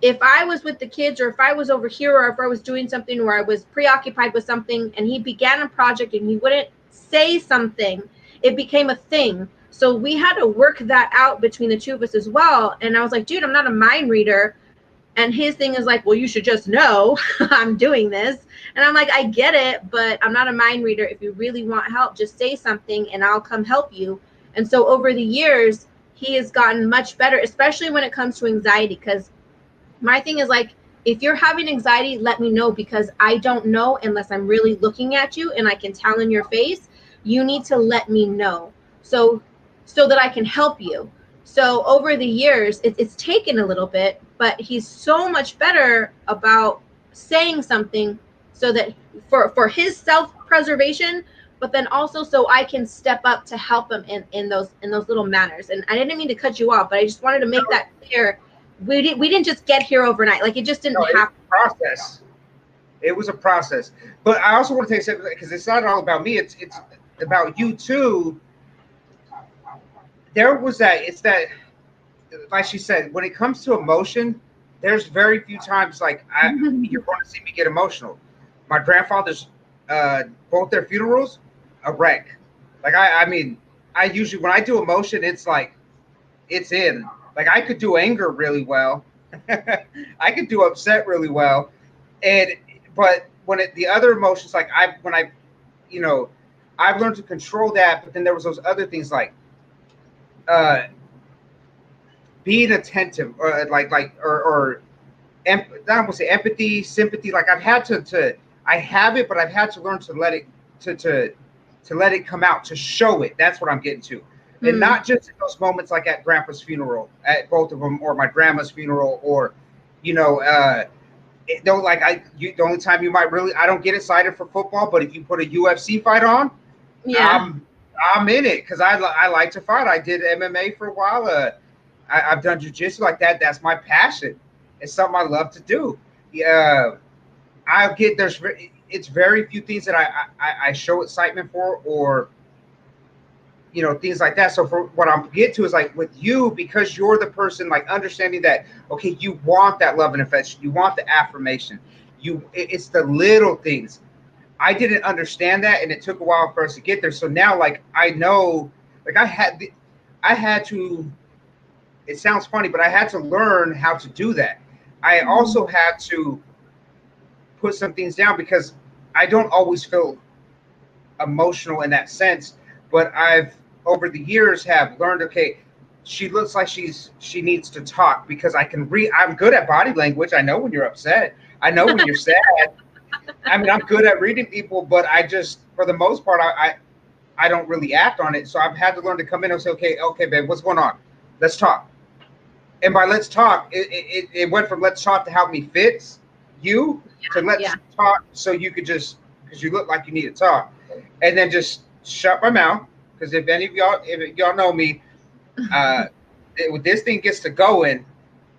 if I was with the kids, or if I was over here, or if I was doing something, or I was preoccupied with something, and he began a project and he wouldn't say something, it became a thing. So we had to work that out between the two of us as well. And I was like, dude, I'm not a mind reader. And his thing is like, well, you should just know I'm doing this. And I'm like, I get it, but I'm not a mind reader. If you really want help, just say something and I'll come help you. And so over the years, he has gotten much better, especially when it comes to anxiety. Because my thing is like, if you're having anxiety, let me know, because I don't know unless I'm really looking at you and I can tell in your face. You need to let me know so that I can help you. So over the years, it's taken a little bit, but he's so much better about saying something so that for his self-preservation, but then also so I can step up to help him in those little manners. And I didn't mean to cut you off, but I just wanted to make that clear. We didn't just get here overnight. Like it just didn't happen. Process. It was a process. But I also want to take a second, because it's not all about me. It's about you too. There was it's that, like she said, when it comes to emotion, there's very few times like you're going to see me get emotional. My grandfather's, both their funerals, a wreck. Like I mean, I usually, when I do emotion, it's like, it's in. Like I could do anger really well. I could do upset really well. But when the other emotions, like I've learned to control that, but then there was those other things like, being attentive, or or I don't want to say empathy, sympathy. Like I've had I have it, but I've had to learn to let it to let it come out, to show it. That's what I'm getting to, and not just in those moments like at Grandpa's funeral, at both of them, or my grandma's funeral, or the only time you might really, I don't get excited for football, but if you put a UFC fight on, I'm in it, because I like to fight. I did MMA for a while. I've done jiu-jitsu like that. That's my passion. It's something I love to do. Yeah. I get it's very few things that I show excitement for, or things like that. So for what I'm getting to is like with you, because you're the person like understanding that, okay, you want that love and affection, you want the affirmation, it's the little things. I didn't understand that, and it took a while for us to get there. So now, like, I know, like, I had to. It sounds funny, but I had to learn how to do that. I also had to put some things down because I don't always feel emotional in that sense. But I've over the years have learned, okay, she looks like she needs to talk, because I can read. I'm good at body language. I know when you're upset. I know when you're sad. I mean, I'm good at reading people, but I just, for the most part, I don't really act on it. So I've had to learn to come in and say, okay, babe, what's going on? Let's talk. And by let's talk, it went from let's talk to help me fix you to let's talk so you could just, because you look like you need to talk, and then just shut my mouth. Because if y'all know me, this thing gets to going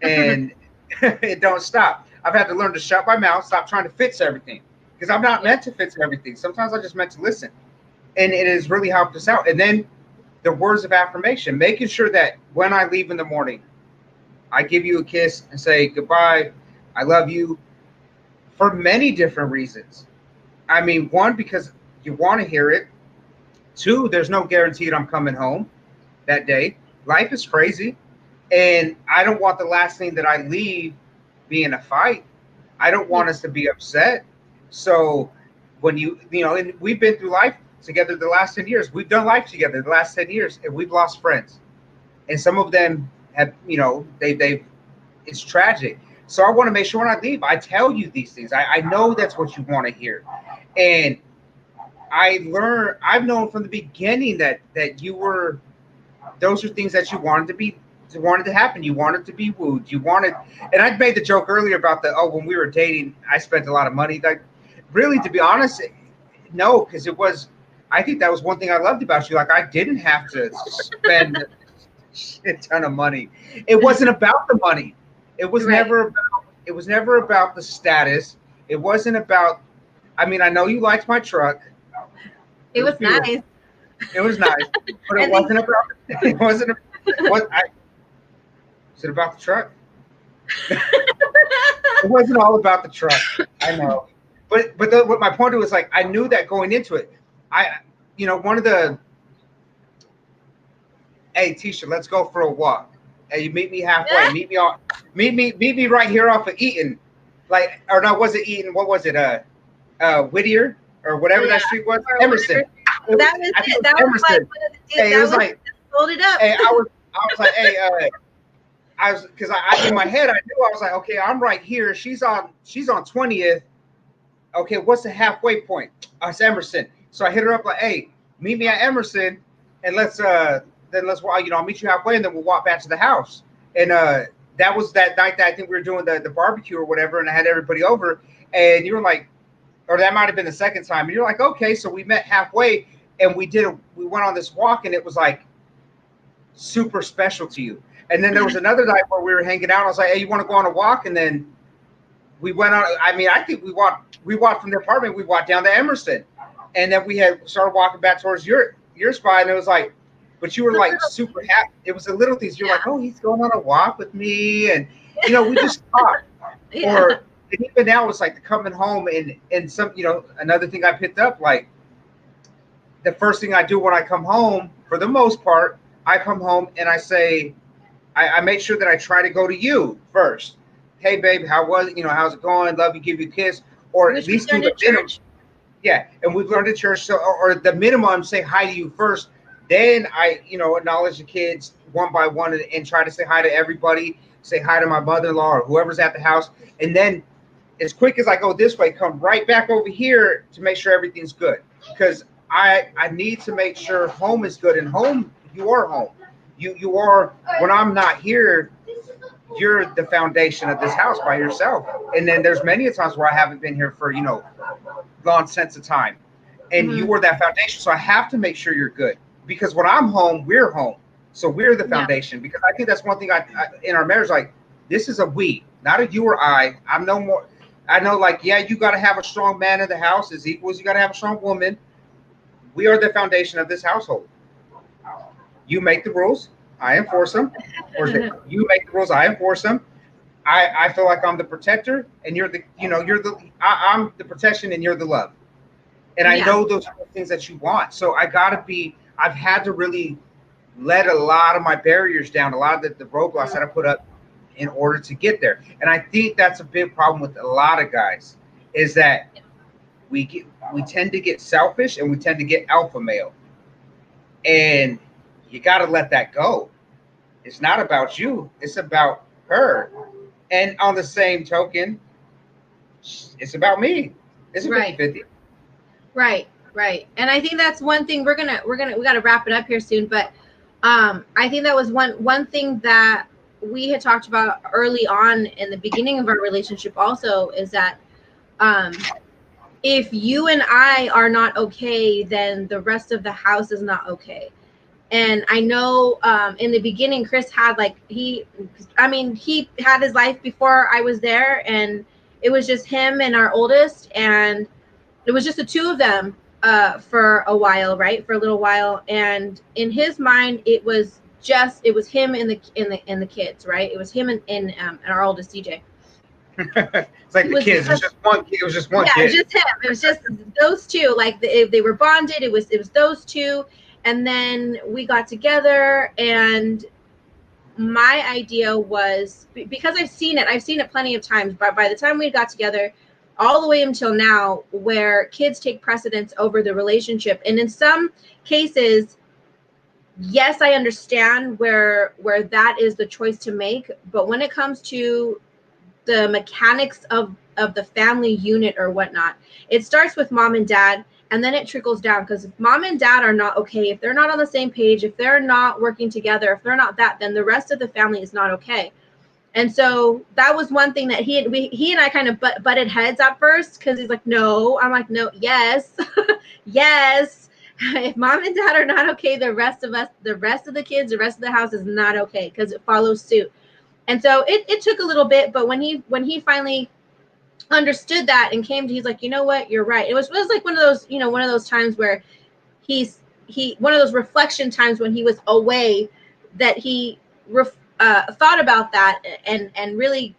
and it don't stop. I've had to learn to shut my mouth, stop trying to fix everything, because I'm not meant to fix everything. Sometimes I just meant to listen, and it has really helped us out. And then the words of affirmation, making sure that when I leave in the morning, I give you a kiss and say goodbye, I love you, for many different reasons. I mean, one, because you want to hear it. Two, there's no guarantee that I'm coming home that day. Life is crazy, and I don't want the last thing that I leave be in a fight. I don't want us to be upset. So when and we've been through life together the last 10 years. We've done life together the last 10 years, and we've lost friends. And some of them have, they've it's tragic. So I want to make sure when I leave, I tell you these things. I know that's what you want to hear. And I've known from the beginning that those are things that you wanted to happen. You wanted to be wooed. And I made the joke earlier about when we were dating, I spent a lot of money. Like, really, to be honest, no, because I think that was one thing I loved about you. Like, I didn't have to spend a shit ton of money. It wasn't about the money. It was never about the status. It wasn't about, I mean, I know you liked my truck. It was nice. It was nice, but it wasn't about. It wasn't. Is it about the truck? It wasn't all about the truck. I know, but what my point was, like, I knew that going into it. One of the. Hey, Tisha, let's go for a walk. Hey, you meet me halfway. Meet me right here off of Eaton, like, or no, was it Eaton? What was it? Whittier or whatever that street was. Emerson. That was it. That was like one of the Hey, it was like, hold it up. Hey, I was like, hey, because I in my head I knew, I was like, okay, I'm right here. She's on 20th. Okay, what's the halfway point? It's Emerson. So I hit her up like, hey, meet me at Emerson, and let's I'll meet you halfway, and then we'll walk back to the house. And that was that night that I think we were doing the barbecue or whatever, and I had everybody over, and you were like, or that might have been the second time, and you're like, okay, so we met halfway, and we went on this walk, and it was like super special to you. And then there was another night where we were hanging out. I was like, hey, you want to go on a walk? And then we went on. I mean, I think we walked from the apartment. We walked down to Emerson, and then we had started walking back towards your spot. And it was like, but you were like super happy. It was the little things. You're like, oh, he's going on a walk with me, and we just talked. And even now, it's like the coming home and some, another thing I picked up, like, the first thing I do when I come home, for the most part, I come home and I say, I make sure that I try to go to you first. Hey, babe, how's it going? Love you, give you a kiss, or at least do the minimum. Yeah, and we've learned at church, so or the minimum, say hi to you first. Then I, acknowledge the kids one by one and try to say hi to everybody. Say hi to my mother-in-law or whoever's at the house, and then as quick as I go this way, come right back over here to make sure everything's good, because I need to make sure home is good, and home, you are home. You are, when I'm not here, you're the foundation of this house by yourself. And then there's many times where I haven't been here for, long sense of time. And you were that foundation. So I have to make sure you're good, because when I'm home, we're home. So we're the foundation, because I think that's one thing I in our marriage, like, this is a we, not a you or I. I'm no more. I know, like, yeah, you got to have a strong man in the house as equal as you got to have a strong woman. We are the foundation of this household. You make the rules, I enforce them. Or is it you make the rules, I enforce them. I feel like I'm the protector, and you're the, I'm the protection, and you're the love. And I Yeah. know those are the things that you want. So I've had to really let a lot of my barriers down, a lot of the roadblocks that I put up in order to get there. And I think that's a big problem with a lot of guys, is that we tend to get selfish and we tend to get alpha male. And you got to let that go. It's not about you, it's about her. And on the same token, it's about me. It's a Right. 50-50. Right. Right. And I think that's one thing we got to wrap it up here soon. But I think that was one thing that we had talked about early on in the beginning of our relationship also, is that if you and I are not okay, then the rest of the house is not okay. And I know in the beginning, Cris had he had his life before I was there, and it was just him and our oldest, and it was just the two of them for a while, right? For a little while. And in his mind, it was him and the kids, right? It was him and our oldest DJ. It's like It the was kids. It was just one yeah, it was kid. just him. It was just those two. Like they were bonded. It was those two, and then we got together. And my idea was, because I've seen it plenty of times. But by the time we got together, all the way until now, where kids take precedence over the relationship, and in some cases, yes, I understand where that is the choice to make. But when it comes to the mechanics of the family unit or whatnot, it starts with mom and dad, and then it trickles down. Because if mom and dad are not okay, if they're not on the same page, if they're not working together, if they're not that, then the rest of the family is not okay. And so that was one thing that he and I kind of butted heads at first, because he's like, no. I'm like, no. Yes. Yes. If mom and dad are not okay, the rest of the kids, the rest of the house is not okay, because it follows suit. And so it took a little bit, but when he finally understood that and he's like, you know what, you're right. It was like one of those times where one of those reflection times when he was away, that he thought about that and really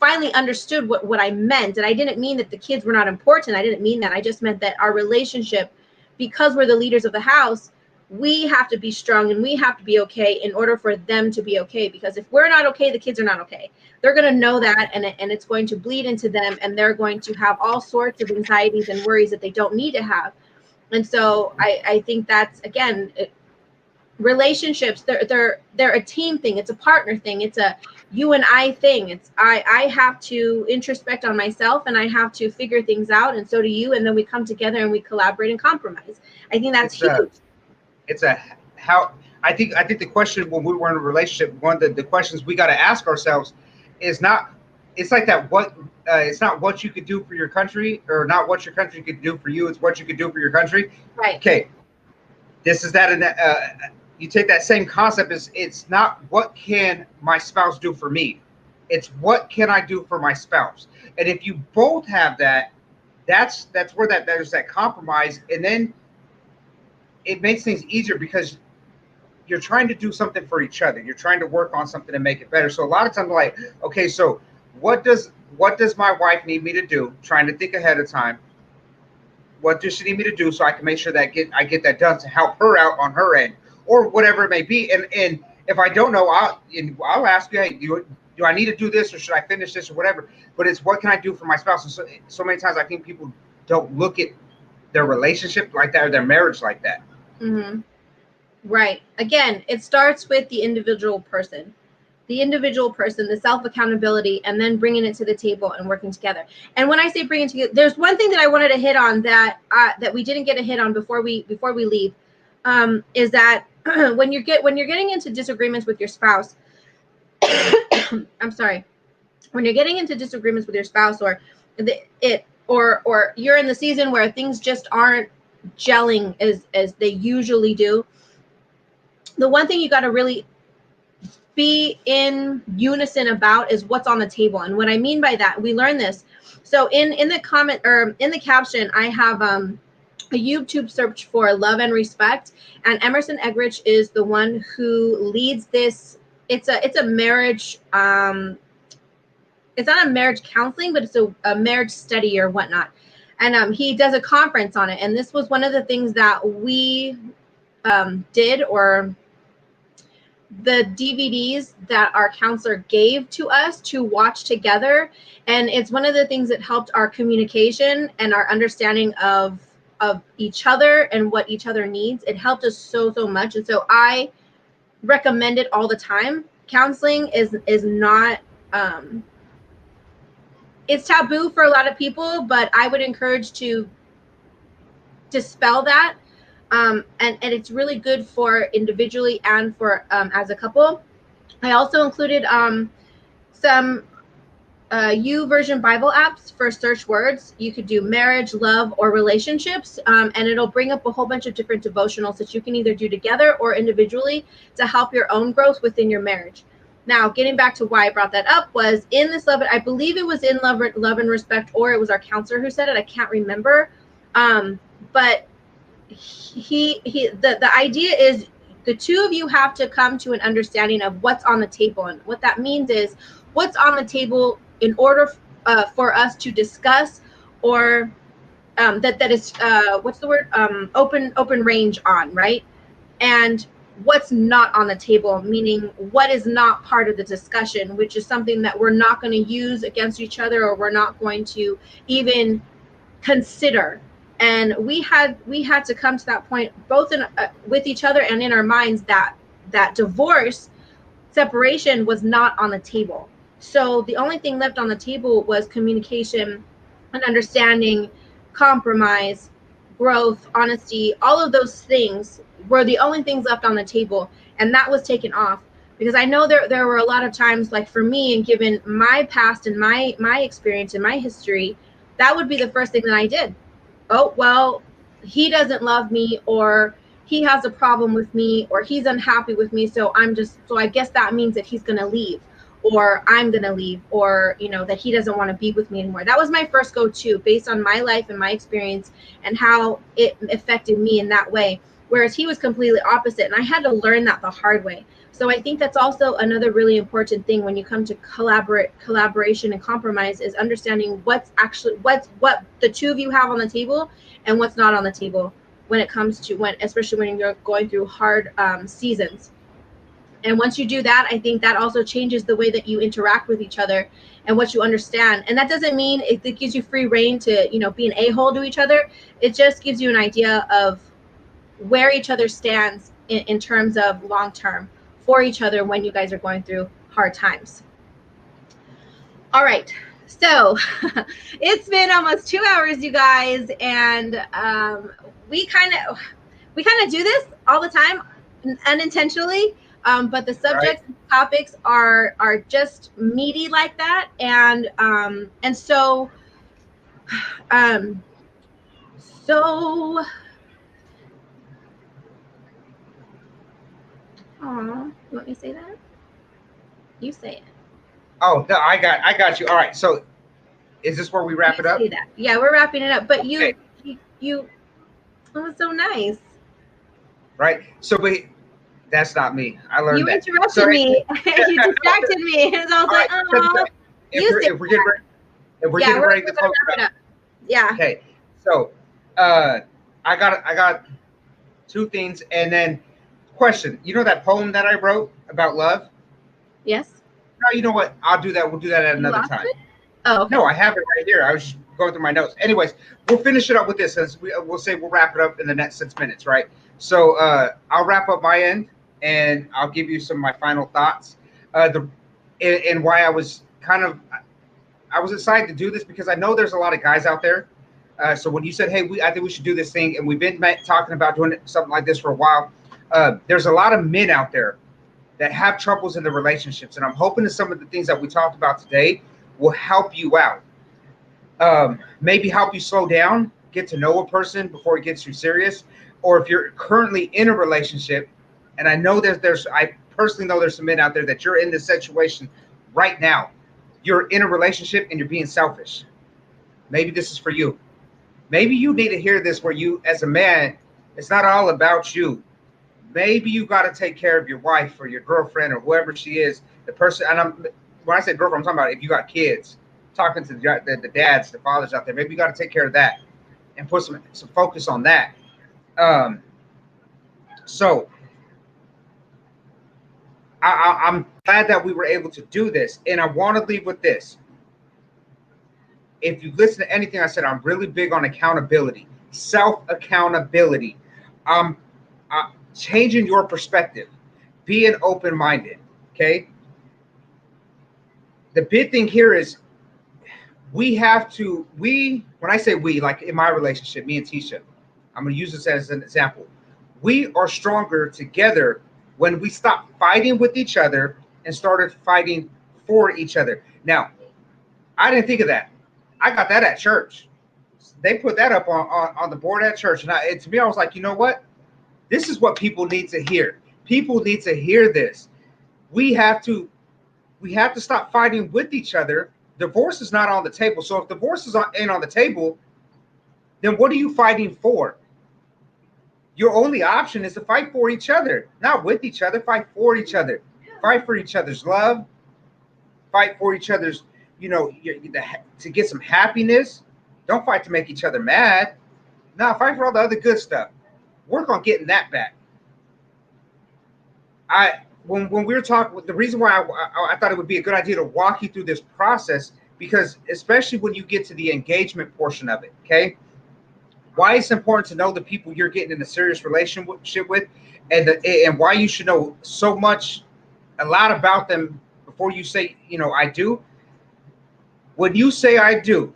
finally understood what I meant. And I didn't mean that the kids were not important. I didn't mean that. I just meant that our relationship, because we're the leaders of the house, we have to be strong and we have to be okay in order for them to be okay. Because if we're not okay, the kids are not okay. They're going to know that, and it's going to bleed into them, and they're going to have all sorts of anxieties and worries that they don't need to have. And so I think that's, again, relationships, they're a team thing. It's a partner thing. It's a you and I thing. It's I have to introspect on myself, and I have to figure things out, and so do you, and then we come together and we collaborate and compromise. I think that's huge. It's a how I think the question when we were in a relationship, one of the questions we got to ask ourselves is not, it's like that, what it's not what you could do for your country, or not what your country could do for you, it's what you could do for your country. Right. Okay, this is that, and you take that same concept, is it's not what can my spouse do for me, it's what can I do for my spouse. And if you both have that, that's where there's that compromise, and then it makes things easier, because you're trying to do something for each other. You're trying to work on something to make it better. So a lot of times I'm like, okay, so what does my wife need me to do? Trying to think ahead of time. What does she need me to do so I can make sure that I get that done to help her out on her end, or whatever it may be. And if I don't know, I'll ask you, hey, do I need to do this, or should I finish this, or whatever? But it's what can I do for my spouse? And so many times I think people don't look at their relationship like that, or their marriage like that. Mm-hmm. Right. Again, it starts with the individual person. The self-accountability, and then bringing it to the table and working together. And when I say bringing it together, there's one thing that I wanted to hit on that we didn't get a hit on before we leave, is that when you're getting into disagreements with your spouse, I'm sorry, when you're getting into disagreements with your spouse, or or you're in the season where things just aren't gelling as they usually do, the one thing you got to really be in unison about is what's on the table. And what I mean by that, we learned this. So in the comment or in the caption, I have a YouTube search for love and respect, and Emerson Eggerichs is the one who leads this. It's a marriage. It's not a marriage counseling, but it's a marriage study or whatnot. And he does a conference on it. And this was one of the things that we did, or the DVDs that our counselor gave to us to watch together. And it's one of the things that helped our communication and our understanding of each other and what each other needs. It helped us so much. And so I recommend it all the time. Counseling is not it's taboo for a lot of people, but I would encourage to dispel that. And it's really good for individually and for as a couple. I also included some YouVersion Bible apps for search words. You could do marriage, love, or relationships, and it'll bring up a whole bunch of different devotionals that you can either do together or individually to help your own growth within your marriage. Now, getting back to why I brought that up was in this love, I believe it was in love and respect, or it was our counselor who said it. I can't remember. But the idea is the two of you have to come to an understanding of what's on the table. And what that means is what's on the table in order for us to discuss, or that is what's the word, open range on, right? And what's not on the table, meaning what is not part of the discussion, which is something that we're not going to use against each other, or we're not going to even consider. And we had to come to that point, both in with each other and in our minds, that divorce, separation was not on the table. So the only thing left on the table was communication and understanding, compromise, growth, honesty. All of those things were the only things left on the table, and that was taken off. Because I know there were a lot of times, like for me, and given my past and my experience and my history, that would be the first thing that I did. Oh, well, he doesn't love me, or he has a problem with me, or he's unhappy with me, so I guess that means that he's going to leave, or I'm going to leave, or, that he doesn't want to be with me anymore. That was my first go-to based on my life and my experience and how it affected me in that way. Whereas he was completely opposite, and I had to learn that the hard way. So I think that's also another really important thing when you come to collaboration and compromise, is understanding what the two of you have on the table and what's not on the table when it comes to especially when you're going through hard seasons. And once you do that, I think that also changes the way that you interact with each other and what you understand. And that doesn't mean it gives you free reign to, be an a-hole to each other. It just gives you an idea of where each other stands in terms of long-term for each other when you guys are going through hard times. All right. So it's been almost 2 hours, you guys. And we kind of do this all the time unintentionally. But the subjects and topics are just meaty like that. And so you want me to say that? You say it. Oh, no, I got you. All right. So is this where we wrap it up? Say that. Yeah, we're wrapping it up. But okay. you oh, it's so nice. Right. So that's not me. I learned that. You interrupted me. You distracted me. And I was like, oh. If we're getting ready to close it up. Yeah. Okay. So I got two things, and then question. You know that poem that I wrote about love? Yes. No, you know what? I'll do that. We'll do that at another time. It? Oh, okay. No, I have it right here. I was just going through my notes. Anyways, we'll finish it up with this. We'll say we'll wrap it up in the next 6 minutes, right? So I'll wrap up my end, and I'll give you some of my final thoughts. And why I was excited to do this, because I know there's a lot of guys out there. So when you said, hey, I think we should do this thing, and we've been talking about doing something like this for a while, there's a lot of men out there that have troubles in their relationships. And I'm hoping that some of the things that we talked about today will help you out. Maybe help you slow down, get to know a person before it gets too serious. Or if you're currently in a relationship, and I know I personally know there's some men out there that you're in this situation right now. You're in a relationship and you're being selfish. Maybe this is for you. Maybe you need to hear this where you, as a man, it's not all about you. Maybe you got to take care of your wife or your girlfriend or whoever she is, the person. And when I say girlfriend, I'm talking about if you got kids, talking to the dads, the fathers out there. Maybe you got to take care of that and put some focus on that. So I'm glad that we were able to do this. And I want to leave with this. If you listen to anything I said, I'm really big on accountability, self-accountability. Changing your perspective, being open-minded, okay? The big thing here is when I say we, like in my relationship, me and Tisha, I'm going to use this as an example. We are stronger together when we stop fighting with each other and started fighting for each other. Now, I didn't think of that. I got that at church. They put that up on the board at church. And to me, I was like, you know what? This is what people need to hear. People need to hear this. We have to stop fighting with each other. Divorce is not on the table. So if divorce ain't on the table, then what are you fighting for? Your only option is to fight for each other, not with each other. Fight for each other. Fight for each other's love. Fight for each other's, to get some happiness. Don't fight to make each other mad. No, fight for all the other good stuff. Work on getting that back. When we were talking, the reason why I thought it would be a good idea to walk you through this process, because especially when you get to the engagement portion of it, okay? Why it's important to know the people you're getting in a serious relationship with, and why you should know a lot about them before you say, I do. When you say I do,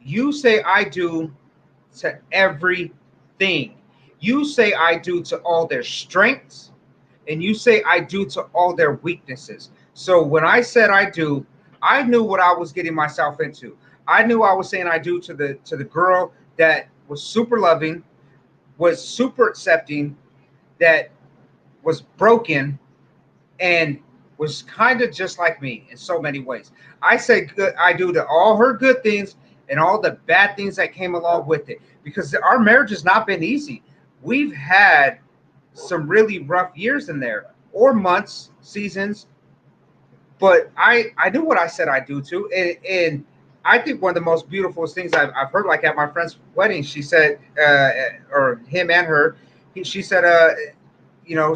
you say I do to everything. You say I do to all their strengths, and you say I do to all their weaknesses. So when I said I do, I knew what I was getting myself into. I knew I was saying I do to the girl that was super loving, was super accepting, that was broken, and was kind of just like me in so many ways. I say good, I do to all her good things and all the bad things that came along with it, because our marriage has not been easy. We've had some really rough years in there, or months, seasons, but I knew what I said I do to, and I think one of the most beautiful things I've heard, like at my friend's wedding, she said, or him and her, she said,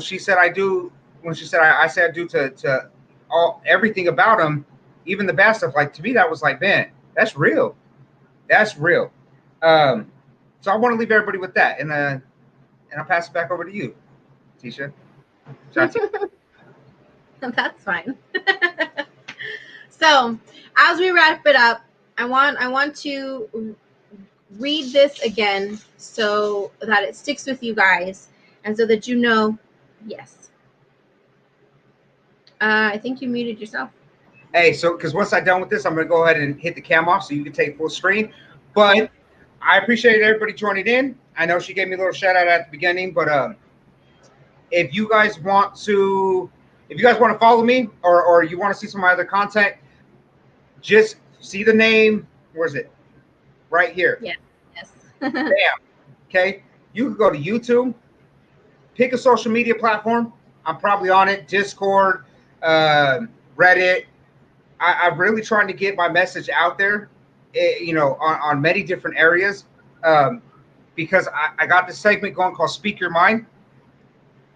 she said I do, when she said I said I do to everything about him, even the bad stuff. Like, to me, that was like, man, that's real. That's real. So I want to leave everybody with that, and I'll pass it back over to you, Tisha. That's fine. So as we wrap it up, I want to read this again so that it sticks with you guys, and so that yes. I think you muted yourself. Hey, so because once I'm done with this, I'm going to go ahead and hit the cam off so you can take full screen. But I appreciate everybody joining in. I know she gave me a little shout out at the beginning, but if you guys want to follow me, or you want to see some of my other content, just see the name. Where's it? Right here. Yeah. Yes. Bam. Okay. You can go to YouTube, pick a social media platform. I'm probably on it. Discord, Reddit. I'm really trying to get my message out there, on many different areas, because I got this segment going called Speak Your Mind.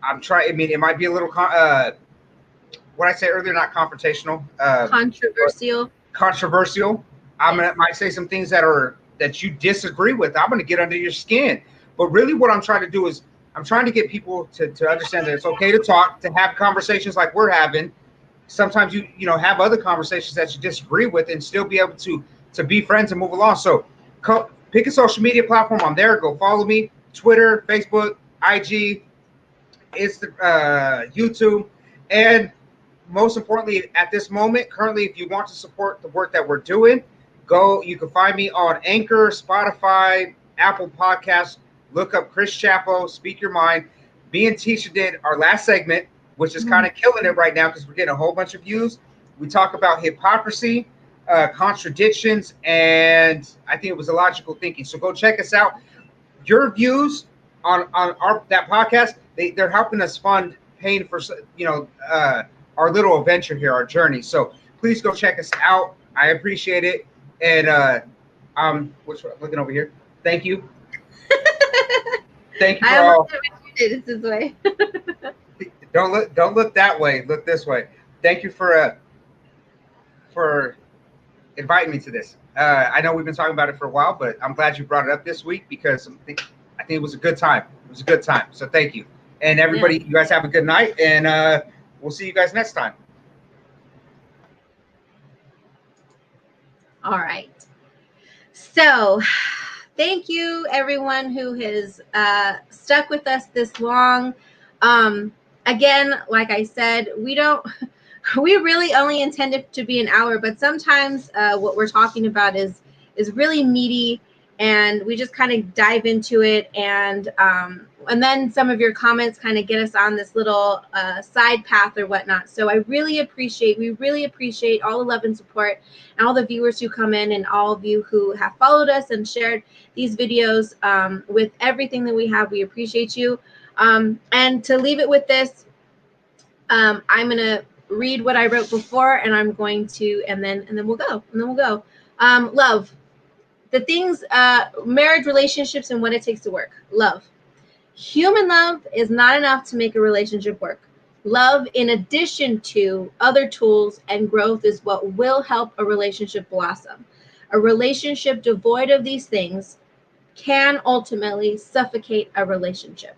I'm trying. I mean, it might be a little, what I said earlier, not confrontational. Controversial. Controversial. Might say some things that you disagree with. I'm going to get under your skin. But really what I'm trying to do is I'm trying to get people to understand that it's okay to talk, to have conversations like we're having. Sometimes you have other conversations that you disagree with and still be able to be friends and move along. So pick a social media platform. I'm there. Go follow me. Twitter, Facebook, IG, YouTube. And most importantly, at this moment, currently, if you want to support the work that we're doing, you can find me on Anchor, Spotify, Apple Podcasts. Look up Cris Chapo, Speak Your Mind. Me and Tisha did our last segment. which is kind of killing it right now because we're getting a whole bunch of views. We talk about hypocrisy, contradictions, and I think it was illogical thinking. So go check us out. Your views on that podcast, they're helping us fund paying for our little adventure here, our journey. So please go check us out. I appreciate it. And looking over here. Thank you. Thank you for all. It's this way. Don't look that way. Look this way. Thank you for inviting me to this. I know we've been talking about it for a while, but I'm glad you brought it up this week because I think it was a good time. It was a good time. So thank you. And everybody, you guys have a good night, and we'll see you guys next time. All right. So thank you, everyone who has stuck with us this long. Again, like I said, we really only intend it to be an hour, but sometimes what we're talking about is really meaty, and we just kind of dive into it, and then some of your comments kind of get us on this little side path or whatnot. So we really appreciate all the love and support and all the viewers who come in and all of you who have followed us and shared these videos with everything that we have. We appreciate you. And to leave it with this, I'm going to read what I wrote before, and I'm going to, and then we'll go. Love. The things, marriage, relationships, and what it takes to work. Love. Human love is not enough to make a relationship work. Love, in addition to other tools and growth, is what will help a relationship blossom. A relationship devoid of these things can ultimately suffocate a relationship.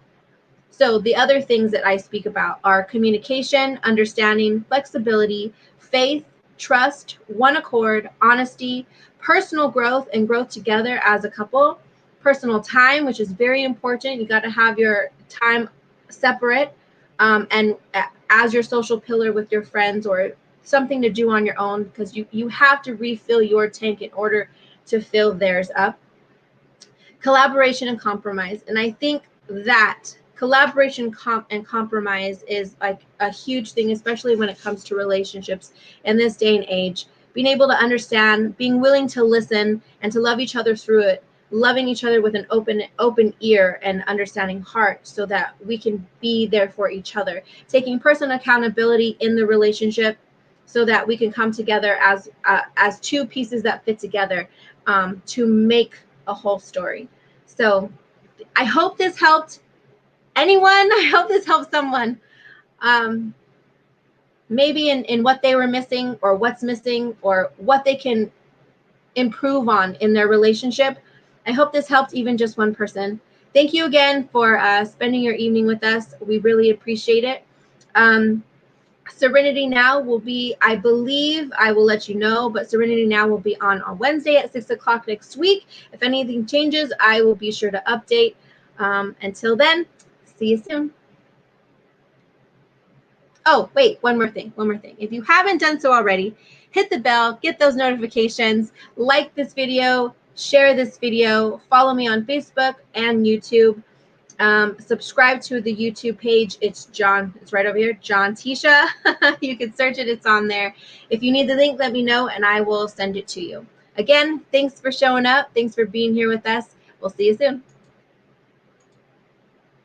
So the other things that I speak about are communication, understanding, flexibility, faith, trust, one accord, honesty, personal growth and growth together as a couple, personal time, which is very important. You got to have your time separate and as your social pillar with your friends or something to do on your own, because you have to refill your tank in order to fill theirs up. Collaboration and compromise. And I think that collaboration and compromise is like a huge thing, especially when it comes to relationships in this day and age. Being able to understand, being willing to listen and to love each other through it, loving each other with an open ear and understanding heart so that we can be there for each other. Taking personal accountability in the relationship so that we can come together as two pieces that fit together to make a whole story. So I hope this helped anyone. I hope this helps someone. Maybe in what they were missing or what's missing or what they can improve on in their relationship. I hope this helped even just one person. Thank you again for spending your evening with us. We really appreciate it. Serenity Now will be, I believe, I will let you know, but Serenity Now will be on Wednesday at 6 o'clock next week. If anything changes, I will be sure to update. Until then, see you soon. Oh, wait, one more thing. If you haven't done so already, hit the bell, get those notifications, like this video, share this video, follow me on Facebook and YouTube. Subscribe to the YouTube page. It's right over here, John Tisha. You can search it, it's on there. If you need the link, let me know and I will send it to you. Again, thanks for showing up. Thanks for being here with us. We'll see you soon.